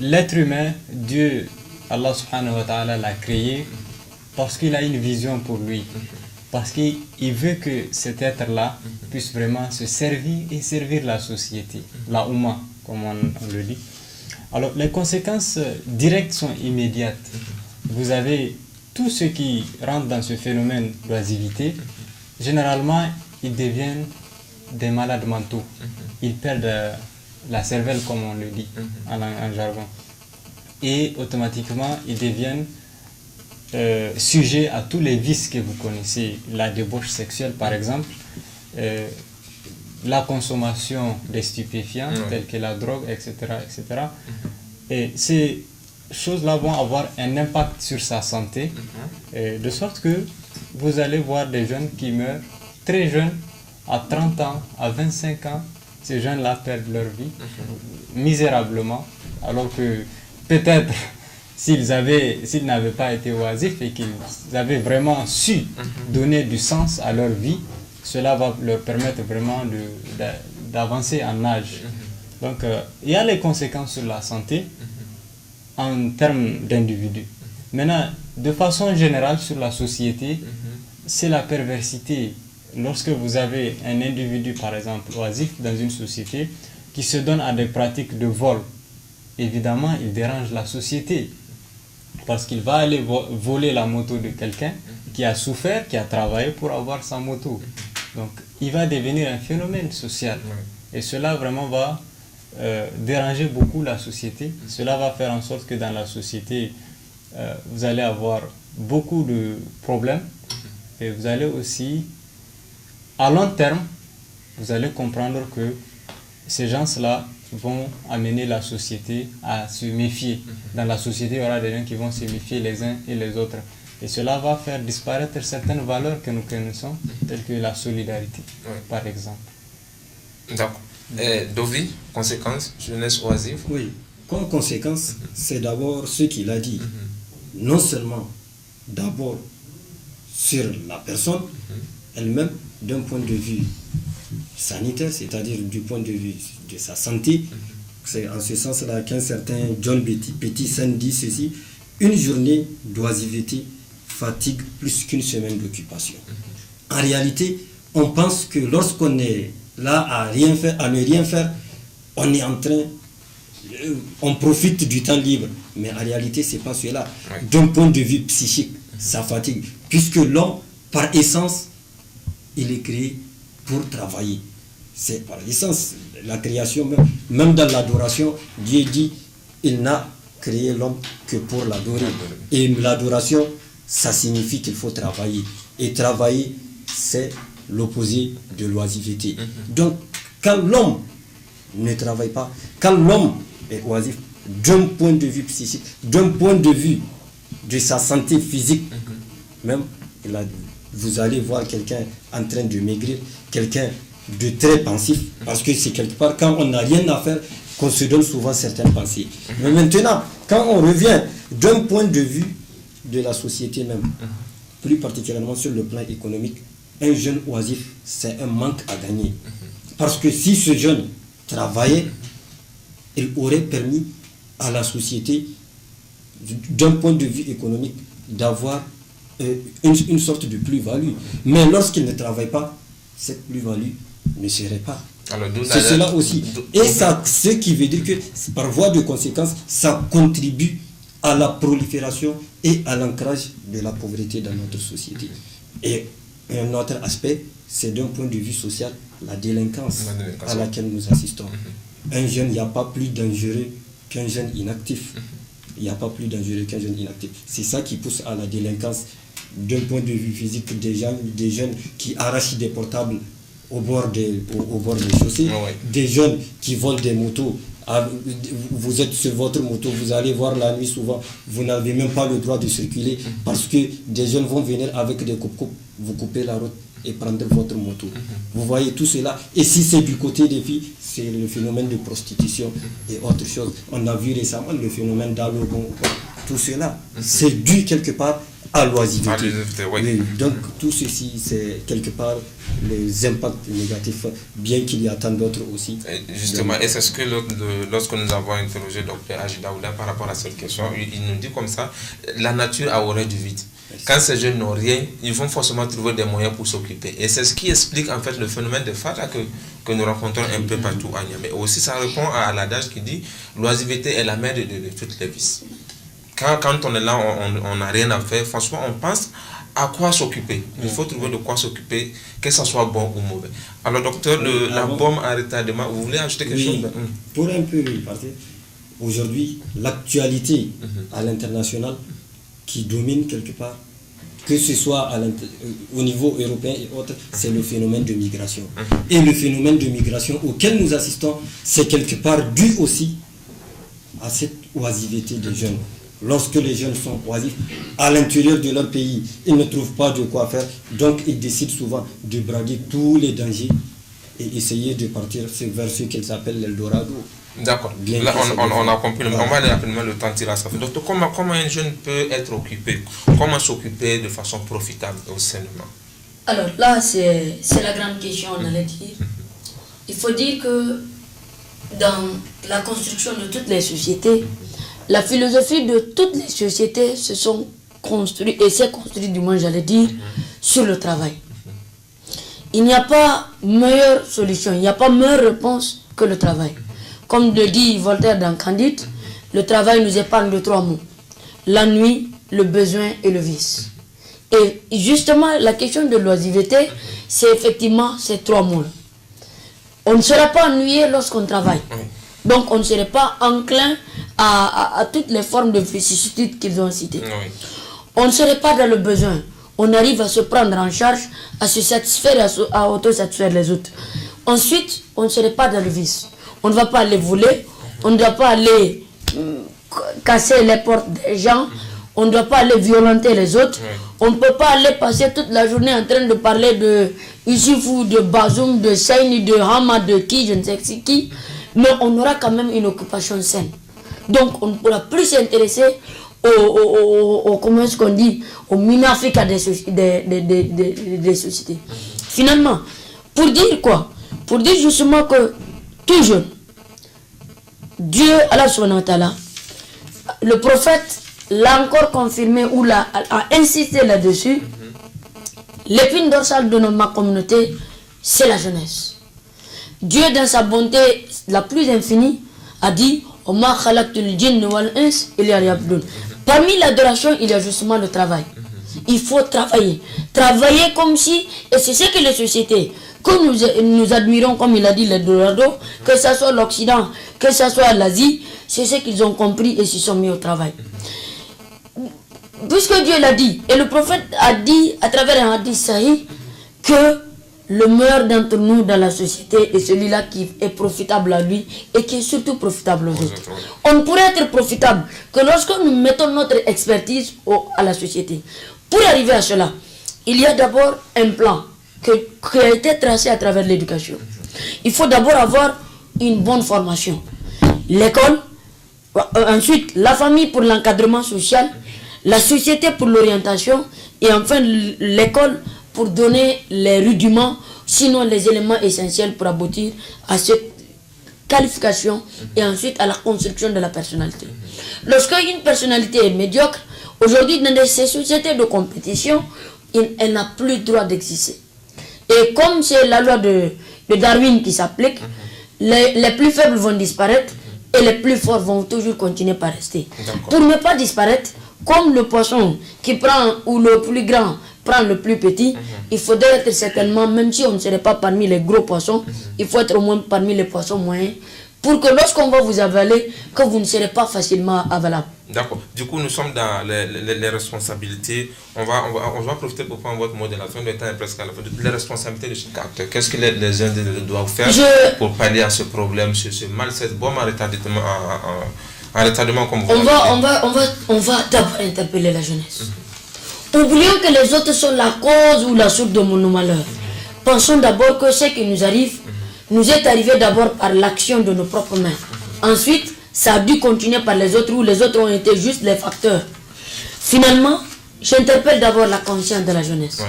[SPEAKER 3] L'être humain, Dieu, Allah subhanahu wa ta'ala l'a créé parce qu'il a une vision pour lui. Parce qu'il veut que cet être-là puisse vraiment se servir et servir la société, la Oumma, comme on le dit. Alors, les conséquences directes sont immédiates. Vous avez tous ceux qui rentrent dans ce phénomène d'oisivité, généralement, ils deviennent des malades mentaux. Ils perdent la cervelle, comme on le dit en jargon. Et automatiquement, ils deviennent sujets à tous les vices que vous connaissez. La débauche sexuelle, par exemple, la consommation des stupéfiants, tels que la drogue, etc. etc. Et ces choses-là vont avoir un impact sur sa santé, de sorte que vous allez voir des jeunes qui meurent très jeunes, à 30 ans, à 25 ans. Ces jeunes-là perdent leur vie misérablement, alors que peut-être s'ils n'avaient pas été oisifs et qu'ils avaient vraiment su donner du sens à leur vie, cela va leur permettre vraiment d'avancer en âge. Donc, il y a les conséquences sur la santé en termes d'individus. Maintenant, de façon générale sur la société, c'est la perversité. Lorsque vous avez un individu, par exemple, oisif dans une société qui se donne à des pratiques de vol, évidemment, il dérange la société. Parce qu'il va aller voler la moto de quelqu'un qui a souffert, qui a travaillé pour avoir sa moto. Donc, il va devenir un phénomène social. Et cela vraiment va déranger beaucoup la société. Cela va faire en sorte que dans la société, vous allez avoir beaucoup de problèmes. Et vous allez aussi, à long terme, vous allez comprendre que ces gens-là vont amener la société à se méfier. Dans la société, il y aura des gens qui vont se méfier les uns et les autres. Et cela va faire disparaître certaines valeurs que nous connaissons, telles que la solidarité, par exemple.
[SPEAKER 1] D'accord. Dovi, conséquences, jeunesse oisive?
[SPEAKER 4] Oui, comme conséquence, c'est d'abord ce qu'il a dit. Non seulement d'abord sur la personne elle-même, d'un point de vue sanitaire, c'est-à-dire du point de vue de sa santé. C'est en ce sens-là qu'un certain John Peterson dit ceci: une journée d'oisiveté fatigue plus qu'une semaine d'occupation. En réalité, on pense que lorsqu'on est là à rien faire, à ne rien faire, on est en train, on profite du temps libre. Mais en réalité, c'est pas cela. D'un point de vue psychique, ça fatigue, puisque l'homme, par essence, il est créé pour travailler. C'est par l'essence, la création, même dans l'adoration, Dieu dit, il n'a créé l'homme que pour l'adorer. Et l'adoration, ça signifie qu'il faut travailler. Et travailler, c'est l'opposé de l'oisiveté. Donc, quand l'homme ne travaille pas, quand l'homme est oisif, d'un point de vue psychique, d'un point de vue de sa santé physique, même, vous allez voir quelqu'un en train de maigrir, quelqu'un de très pensif, parce que c'est quelque part, quand on n'a rien à faire, qu'on se donne souvent certaines pensées. Mais maintenant, quand on revient d'un point de vue de la société même, plus particulièrement sur le plan économique, un jeune oisif, c'est un manque à gagner. Parce que si ce jeune travaillait, il aurait permis à la société, d'un point de vue économique, d'avoir une sorte de plus-value. Mais lorsqu'il ne travaille pas, cette plus-value ne serait pas. C'est cela aussi. Et ça, ce qui veut dire que par voie de conséquence, ça contribue à la prolifération et à l'ancrage de la pauvreté dans notre société. Et un autre aspect, c'est d'un point de vue social, la délinquance à laquelle nous assistons. Un jeune, il n'y a pas plus dangereux qu'un jeune inactif. Il n'y a pas plus dangereux qu'un jeune inactif. C'est ça qui pousse à la délinquance d'un point de vue physique, des jeunes qui arrachent des portables au bord des chaussées, des jeunes qui volent des motos. Vous êtes sur votre moto, vous allez voir la nuit souvent, vous n'avez même pas le droit de circuler parce que des jeunes vont venir avec des coupes, vous coupez la route et prendre votre moto. Vous voyez tout cela. Et si c'est du côté des filles, c'est le phénomène de prostitution et autre chose. On a vu récemment le phénomène d'Alogon. Tout cela, c'est dû quelque part à l'oisiveté. Oui. Donc tout ceci, c'est quelque part les impacts négatifs, bien qu'il y a tant d'autres aussi.
[SPEAKER 1] Et justement, et c'est ce que lorsque nous avons interrogé Dr Ajidaouda par rapport à cette question, il nous dit comme ça, la nature a horreur du vide. Quand ces jeunes n'ont rien, ils vont forcément trouver des moyens pour s'occuper. Et c'est ce qui explique en fait le phénomène de fada que nous rencontrons un peu partout à Niamey. Aussi, ça répond à l'adage qui dit l'oisiveté est la mère de toutes les vices. Quand on est là, on n'a rien à faire, franchement, on pense à quoi s'occuper. Il faut trouver de quoi s'occuper, que ce soit bon ou mauvais. Alors, docteur, la bombe à retardement, vous voulez ajouter quelque chose?
[SPEAKER 4] Pour un peu, parce que aujourd'hui, l'actualité à l'international qui domine quelque part, que ce soit au niveau européen et autres, c'est le phénomène de migration. Et le phénomène de migration auquel nous assistons, c'est quelque part dû aussi à cette oisiveté des jeunes. Lorsque les jeunes sont oisifs, à l'intérieur de leur pays, ils ne trouvent pas de quoi faire, donc ils décident souvent de brader tous les dangers et essayer de partir vers ce qu'ils appellent l'Eldorado.
[SPEAKER 1] D'accord. Là, on a compris. On va aller rapidement, le temps tire à sa fin. Donc, comment un jeune peut être occupé? Comment s'occuper de façon profitable au sainement?
[SPEAKER 2] Alors là, c'est la grande question, on allait dire. Il faut dire que dans la construction de toutes les sociétés, la philosophie de toutes les sociétés se sont construites, et s'est construite, du moins j'allais dire, sur le travail. Il n'y a pas meilleure solution, il n'y a pas meilleure réponse que le travail. Comme le dit Voltaire dans Candide, le travail nous épargne de 3 mots: l'ennui, le besoin et le vice. Et justement, la question de l'oisiveté, c'est effectivement ces 3 mots. On ne sera pas ennuyé lorsqu'on travaille. Donc on ne serait pas enclin à toutes les formes de vicissitudes qu'ils ont citées. On ne serait pas dans le besoin. On arrive à se prendre en charge, à se satisfaire, à auto-satisfaire les autres. Ensuite, on ne serait pas dans le vice. On ne va pas aller voler, on ne doit pas aller casser les portes des gens, on ne doit pas aller violenter les autres. On ne peut pas aller passer toute la journée en train de parler de Issoufou, de Bazoum, de Seyni, de Hama, de qui, je ne sais qui. Mais on aura quand même une occupation saine. Donc on ne pourra plus s'intéresser comment est-ce qu'on dit, au minafika des sociétés. Finalement, pour dire quoi? Pour dire justement que tout jeune, Dieu, Allah subhanahu wa ta'ala, le prophète l'a encore confirmé ou a insisté là-dessus. L'épine dorsale de ma communauté, c'est la jeunesse. Dieu, dans sa bonté la plus infinie, a dit Parmi l'adoration, il y a justement le travail. Il faut travailler. Travailler comme si, et c'est ce que les sociétés, que nous admirons, comme il a dit l'Eldorado, que ce soit l'Occident, que ce soit l'Asie, c'est ce qu'ils ont compris et s'y sont mis au travail. Puisque Dieu l'a dit, et le prophète a dit à travers un hadith sahih que le meilleur d'entre nous dans la société est celui-là qui est profitable à lui et qui est surtout profitable aux autres. On ne pourrait être profitable que lorsque nous mettons notre expertise à la société. Pour arriver à cela, il y a d'abord un plan qui a été tracé à travers l'éducation. Il faut d'abord avoir une bonne formation. L'école, ensuite la famille pour l'encadrement social, la société pour l'orientation et enfin l'école pour donner les rudiments, sinon les éléments essentiels pour aboutir à cette qualification et ensuite à la construction de la personnalité. Lorsqu'une personnalité est médiocre, aujourd'hui dans ces sociétés de compétition, elle n'a plus le droit d'exister. Et comme c'est la loi de Darwin qui s'applique, les plus faibles vont disparaître et les plus forts vont toujours continuer par rester. Pour ne pas disparaître, comme le poisson qui prend, ou le plus grand prend le plus petit, il faudrait être certainement, même si on ne serait pas parmi les gros poissons, il faut être au moins parmi les poissons moyens, pour que lorsqu'on va vous avaler, que vous ne serez pas facilement avalable.
[SPEAKER 1] D'accord. Du coup, nous sommes dans les responsabilités. On va profiter pour prendre votre mot de la fin. Le temps est presque à la fin. Les responsabilités de chaque acteur. Qu'est-ce que les individus doivent faire pour pallier à ce problème, ce mal, cette bombe en retardement comme vous
[SPEAKER 2] on va d'abord interpeller la jeunesse. Oublions que les autres sont la cause ou la source de nos malheurs. Pensons d'abord que ce qui nous arrive nous est arrivé d'abord par l'action de nos propres mains. Ensuite, ça a dû continuer par les autres, où les autres ont été juste les facteurs. Finalement, j'interpelle d'abord la conscience de la jeunesse.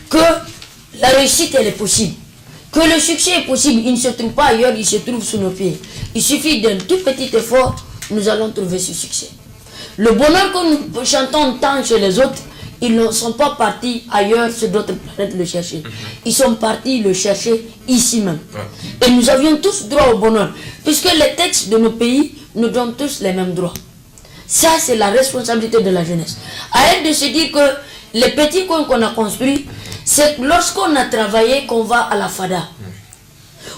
[SPEAKER 2] Que la réussite, elle est possible. Que le succès est possible. Il ne se trouve pas ailleurs, il se trouve sous nos pieds. Il suffit d'un tout petit effort, nous allons trouver ce succès. Le bonheur que nous chantons tant chez les autres, ils ne sont pas partis ailleurs sur d'autres planètes le chercher. Ils sont partis le chercher ici même. Et nous avions tous droit au bonheur. Puisque les textes de nos pays nous donnent tous les mêmes droits. Ça, c'est la responsabilité de la jeunesse. À elle de se dire que les petits coins qu'on a construits, c'est lorsqu'on a travaillé qu'on va à la fada.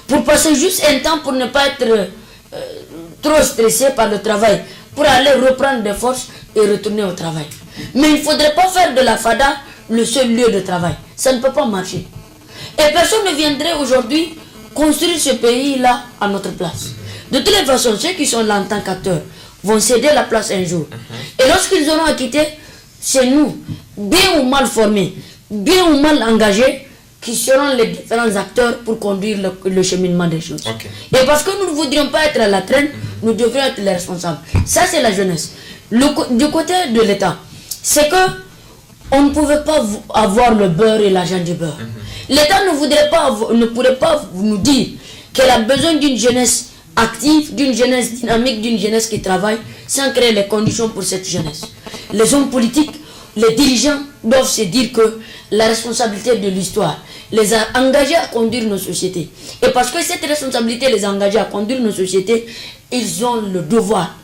[SPEAKER 2] Pour passer juste un temps pour ne pas être trop stressé par le travail. Pour aller reprendre des forces et retourner au travail. Mais il ne faudrait pas faire de la fada le seul lieu de travail. Ça ne peut pas marcher. Et personne ne viendrait aujourd'hui construire ce pays-là à notre place. De toutes les façons, ceux qui sont là en tant qu'acteurs vont céder la place un jour. Et lorsqu'ils auront à quitter, c'est nous, bien ou mal formés, bien ou mal engagés, qui seront les différents acteurs pour conduire le cheminement des choses. Et parce que nous ne voudrions pas être à la traîne, nous devrions être les responsables. Ça, c'est la jeunesse. Du côté de l'État, c'est que on ne pouvait pas avoir le beurre et l'argent du beurre. L'État ne pourrait pas nous dire qu'elle a besoin d'une jeunesse active, d'une jeunesse dynamique, d'une jeunesse qui travaille, sans créer les conditions pour cette jeunesse. Les hommes politiques, les dirigeants doivent se dire que la responsabilité de l'histoire les a engagés à conduire nos sociétés. Et parce que cette responsabilité les a engagés à conduire nos sociétés, ils ont le devoir.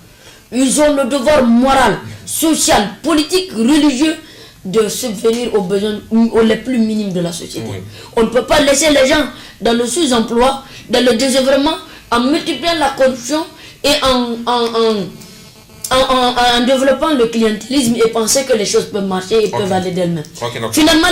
[SPEAKER 2] Ils ont le devoir moral, social, politique, religieux de subvenir aux besoins les plus minimes de la société. On ne peut pas laisser les gens dans le sous-emploi, dans le désœuvrement, en multipliant la corruption et en développant le clientélisme et penser que les choses peuvent marcher et peuvent aller d'elles-mêmes. Finalement,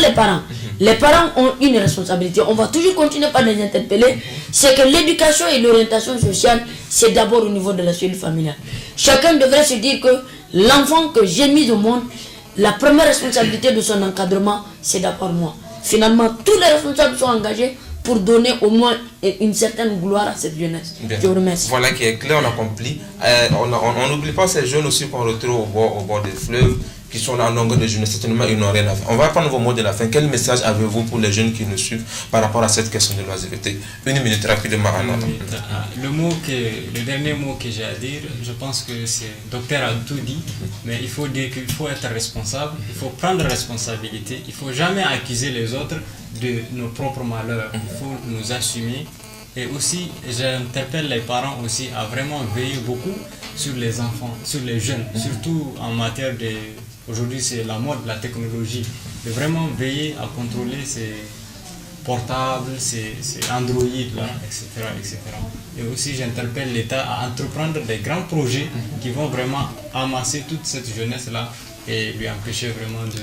[SPEAKER 2] les parents ont une responsabilité. On va toujours continuer par les interpeller. C'est que l'éducation et l'orientation sociale, c'est d'abord au niveau de la cellule familiale. Chacun devrait se dire que l'enfant que j'ai mis au monde, la première responsabilité de son encadrement, c'est d'abord moi. Finalement, tous les responsables sont engagés pour donner au moins une certaine gloire à cette jeunesse. Je vous remercie.
[SPEAKER 1] Voilà qui est clair, on a compris. On n'oublie pas ces jeunes aussi qu'on retrouve au bord des fleuves, qui sont là en longueur de journée, certainement ils n'ont rien à faire. On va prendre vos mots de la fin. Quel message avez-vous pour les jeunes qui nous suivent par rapport à cette question de l'oisiveté? Une minute rapidement, Anna.
[SPEAKER 3] Le dernier mot que j'ai à dire, je pense que c'est le docteur a tout dit, mais il faut dire qu'il faut être responsable, il faut prendre responsabilité, il ne faut jamais accuser les autres de nos propres malheurs, il faut nous assumer. Et aussi, j'interpelle les parents aussi à vraiment veiller beaucoup sur les enfants, sur les jeunes, surtout en matière de aujourd'hui c'est la mode, la technologie, de vraiment veiller à contrôler ces portables, ces Android là, etc., etc. Et aussi j'interpelle l'État à entreprendre des grands projets qui vont vraiment amasser toute cette jeunesse là et lui empêcher vraiment de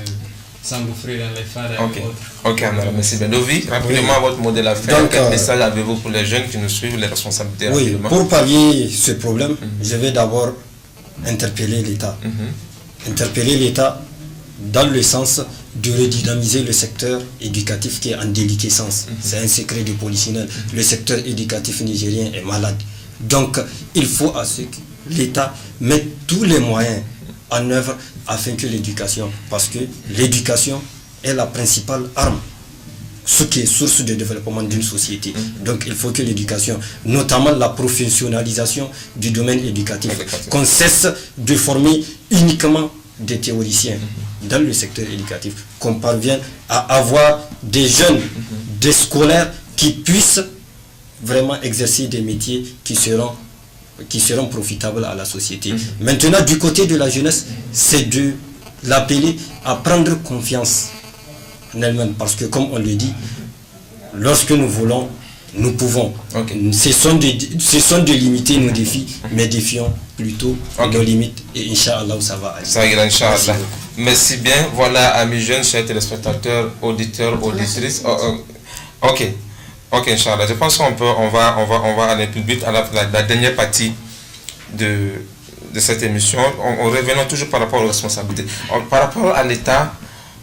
[SPEAKER 3] s'engouffrer dans les phares et autres.
[SPEAKER 1] Ok, merci bien. Dovi, rapidement votre modèle à faire.
[SPEAKER 4] Donc,
[SPEAKER 1] quel message avez-vous pour les jeunes qui nous suivent, les responsabilités?
[SPEAKER 4] Oui, pour pallier ce problème, je vais d'abord interpeller l'État. Interpeller l'État dans le sens de redynamiser le secteur éducatif qui est en déliquescence. C'est un secret de polichinelle. Le secteur éducatif nigérien est malade. Donc, il faut à ce que l'État mette tous les moyens en œuvre afin que l'éducation, parce que l'éducation est la principale arme, ce qui est source de développement d'une société. Donc il faut que l'éducation, notamment la professionnalisation du domaine éducatif, qu'on cesse de former uniquement des théoriciens dans le secteur éducatif, qu'on parvienne à avoir des jeunes, des scolaires qui puissent vraiment exercer des métiers qui seront profitables à la société. Maintenant, du côté de la jeunesse, c'est de l'appeler à prendre confiance en elle-même, parce que comme on le dit, lorsque nous voulons, nous pouvons. Cessons de limiter nos défis, mais défions plutôt nos limites, et Inch'Allah ça va aller.
[SPEAKER 1] Ça ira, Inch'Allah. Merci bien. Voilà, amis jeunes, chers téléspectateurs, auditeurs, auditrices. Ok, Inch'Allah. Je pense on va aller plus vite à la dernière partie de cette émission. On revenons toujours par rapport aux responsabilités. Par rapport à l'État,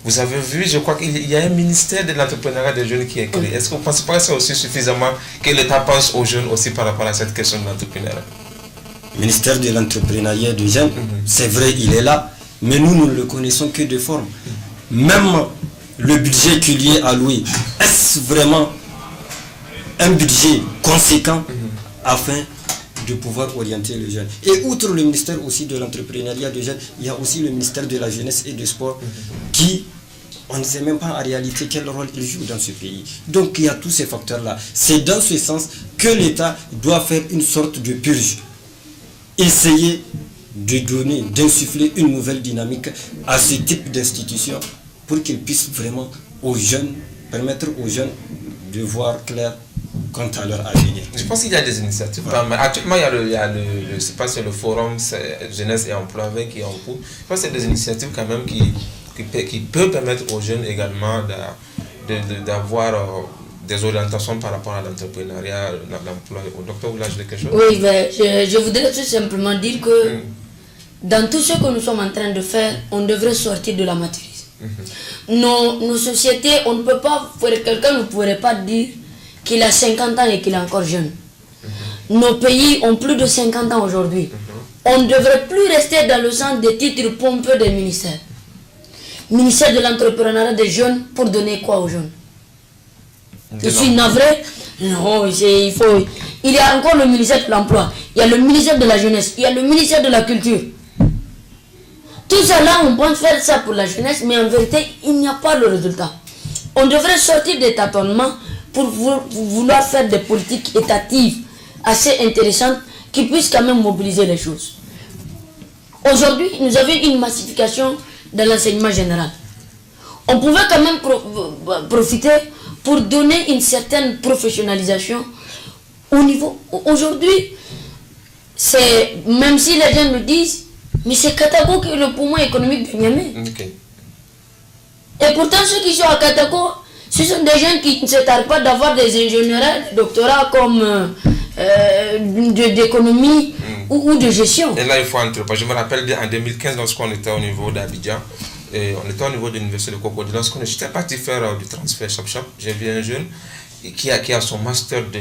[SPEAKER 1] vous avez vu, je crois qu'il y a un ministère de l'entrepreneuriat des jeunes qui est créé. Est-ce que vous ne pensez pas que c'est aussi suffisamment que l'État pense aux jeunes aussi par rapport à cette question de l'entrepreneuriat?
[SPEAKER 4] Ministère de l'entrepreneuriat des jeunes, c'est vrai, il est là, mais nous ne le connaissons que de forme. Même le budget qui lui est alloué, est-ce vraiment un budget conséquent afin de pouvoir orienter les jeunes? Et outre le ministère aussi de l'entrepreneuriat des jeunes, il y a aussi le ministère de la jeunesse et du sport qui, on ne sait même pas en réalité quel rôle il joue dans ce pays. Donc il y a tous ces facteurs-là. C'est dans ce sens que l'État doit faire une sorte de purge. Essayer de donner, d'insuffler une nouvelle dynamique à ce type d'institution pour qu'ils puissent vraiment aux jeunes, permettre aux jeunes de voir clair quant à leur avenir.
[SPEAKER 1] Je pense qu'il y a des initiatives. Actuellement, il y a le forum jeunesse et emploi qui est en cours. Je pense que c'est des initiatives quand même qui peuvent permettre aux jeunes également d'avoir des orientations par rapport à l'entrepreneuriat, l'emploi. Au docteur, vous voulez ajouter quelque chose?
[SPEAKER 2] Oui, ben, je voudrais tout simplement dire que dans tout ce que nous sommes en train de faire, on devrait sortir de la matrice. Nos sociétés, on ne peut pas, quelqu'un ne pourrait pas dire qu'il a 50 ans et qu'il est encore jeune. Nos pays ont plus de 50 ans aujourd'hui. On ne devrait plus rester dans le sens des titres pompeux des ministères. Ministère de l'entrepreneuriat des jeunes, pour donner quoi aux jeunes? Je suis navré. Non, il y a encore le ministère de l'emploi, il y a le ministère de la jeunesse, il y a le ministère de la culture. Tout ça là, on pense faire ça pour la jeunesse, mais en vérité, il n'y a pas le résultat. On devrait sortir des tâtonnements pour vouloir faire des politiques étatives assez intéressantes qui puissent quand même mobiliser les choses. Aujourd'hui, nous avons une massification dans l'enseignement général. On pouvait quand même profiter pour donner une certaine professionnalisation au niveau. Aujourd'hui, même si les gens nous disent, mais c'est Katako qui est le poumon économique de Niamey. Et pourtant, ceux qui sont à Katako, ce sont des gens qui ne se tardent pas d'avoir des ingénieurs, des doctorats comme d'économie ou de gestion.
[SPEAKER 1] Et là, il faut entreprendre. Je me rappelle bien en 2015, lorsqu'on était au niveau d'Abidjan, on était au niveau de l'université de Cocody. Lorsqu'on était parti faire du transfert shop, j'ai vu un jeune qui a son master 2,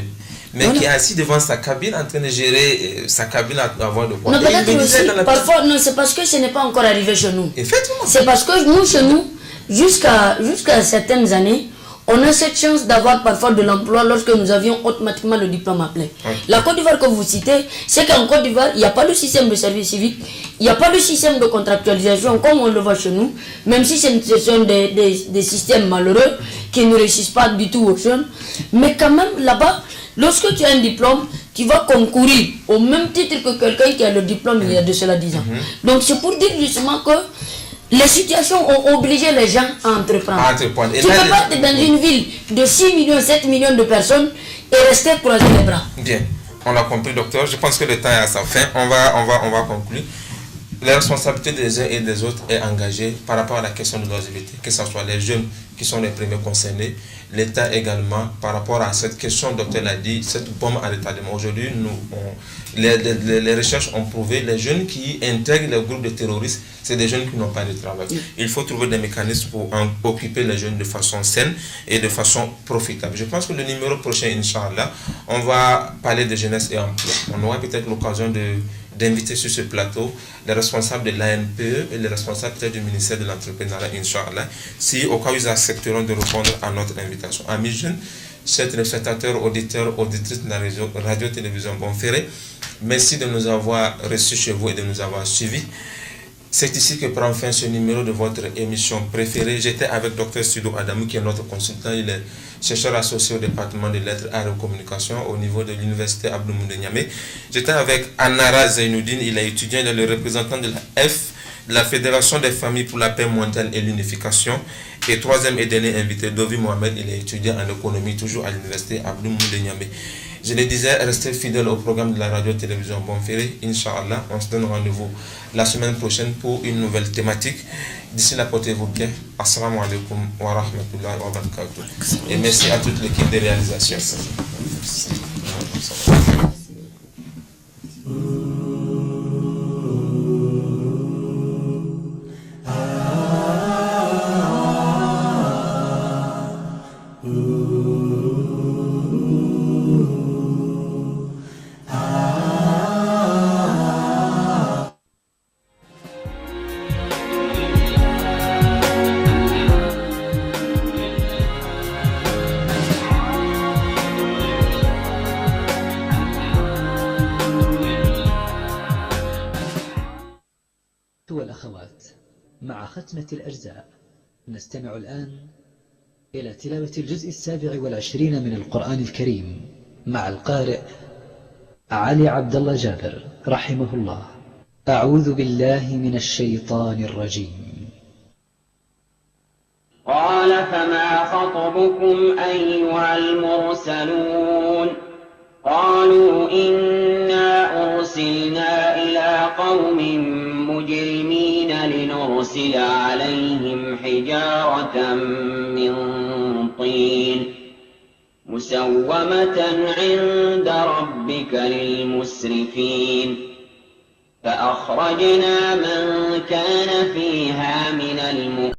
[SPEAKER 1] mais qui est assis devant sa cabine en train de gérer sa cabine à avoir de quoi.
[SPEAKER 2] Non, peut-être aussi, parfois, non, c'est parce que ce n'est pas encore arrivé chez nous.
[SPEAKER 1] Effectivement.
[SPEAKER 2] C'est parce que nous, chez nous, jusqu'à certaines années, on a cette chance d'avoir parfois de l'emploi lorsque nous avions automatiquement le diplôme appelé. La Côte d'Ivoire que vous citez, c'est qu'en Côte d'Ivoire, il n'y a pas de système de service civique, il n'y a pas de système de contractualisation comme on le voit chez nous, même si ce sont des systèmes malheureux qui ne réussissent pas du tout aux jeunes. Mais quand même, là-bas, lorsque tu as un diplôme, tu vas concourir au même titre que quelqu'un qui a le diplôme il y a de cela 10 ans. Donc c'est pour dire justement que Les situations ont obligé les gens à entreprendre. Tu ne peux pas être dans une ville de 6 millions, 7 millions de personnes et rester croiser les bras.
[SPEAKER 1] Bien, on a compris, docteur. Je pense que le temps est à sa fin. On va conclure. La responsabilité des uns et des autres est engagée par rapport à la question de l'oisiveté, que ce soit les jeunes qui sont les premiers concernés, l'État également, par rapport à cette question, le docteur l'a dit, cette bombe à retardement. Aujourd'hui, les recherches ont prouvé les jeunes qui intègrent les groupes de terroristes, c'est des jeunes qui n'ont pas de travail. Il faut trouver des mécanismes pour occuper les jeunes de façon saine et de façon profitable. Je pense que le numéro prochain, Inch'Allah, on va parler de jeunesse et emploi. On aura peut-être l'occasion d'inviter sur ce plateau les responsables de l'ANPE et les responsables du ministère de l'entrepreneuriat, Inch'Allah, si au cas où ils accepteront de répondre à notre invitation. Amis jeunes, chers téléspectateurs, auditeurs, auditrices de la radio-télévision Bonferré, merci de nous avoir reçus chez vous et de nous avoir suivis. C'est ici que prend fin ce numéro de votre émission préférée. J'étais avec Dr Sido Adamou, qui est notre consultant. Il est chercheur associé au département de lettres, arts et communication au niveau de l'université Abdou Moundé Niamey. J'étais avec Anara Zainoudine, il est étudiant, il est le représentant de la Fédération des familles pour la paix mondiale et l'unification. Et troisième et dernier invité, Dovi Mohamed, il est étudiant en économie, toujours à l'université Abdou Moundé Niamey. Je le disais, restez fidèles au programme de la radio-télévision Bonferré. Inch'Allah, on se donne rendez-vous la semaine prochaine pour une nouvelle thématique. D'ici là, portez-vous bien. Assalamu alaikum wa rahmatullahi wa barakatuh. Et merci à toute l'équipe de réalisation.
[SPEAKER 8] والأخوات، مع ختمة الأجزاء نستمع الآن إلى تلاوة الجزء 27 من القرآن الكريم مع القارئ علي عبد الله جابر رحمه الله. أعوذ بالله من الشيطان الرجيم.
[SPEAKER 9] قال فما خطبكم أيها المرسلون قالوا إنا أرسلنا إلى قوم مجرمين لنرسل عليهم حجارة من طين مسومة عند ربك للمسرفين فأخرجنا من كان فيها من المؤمنين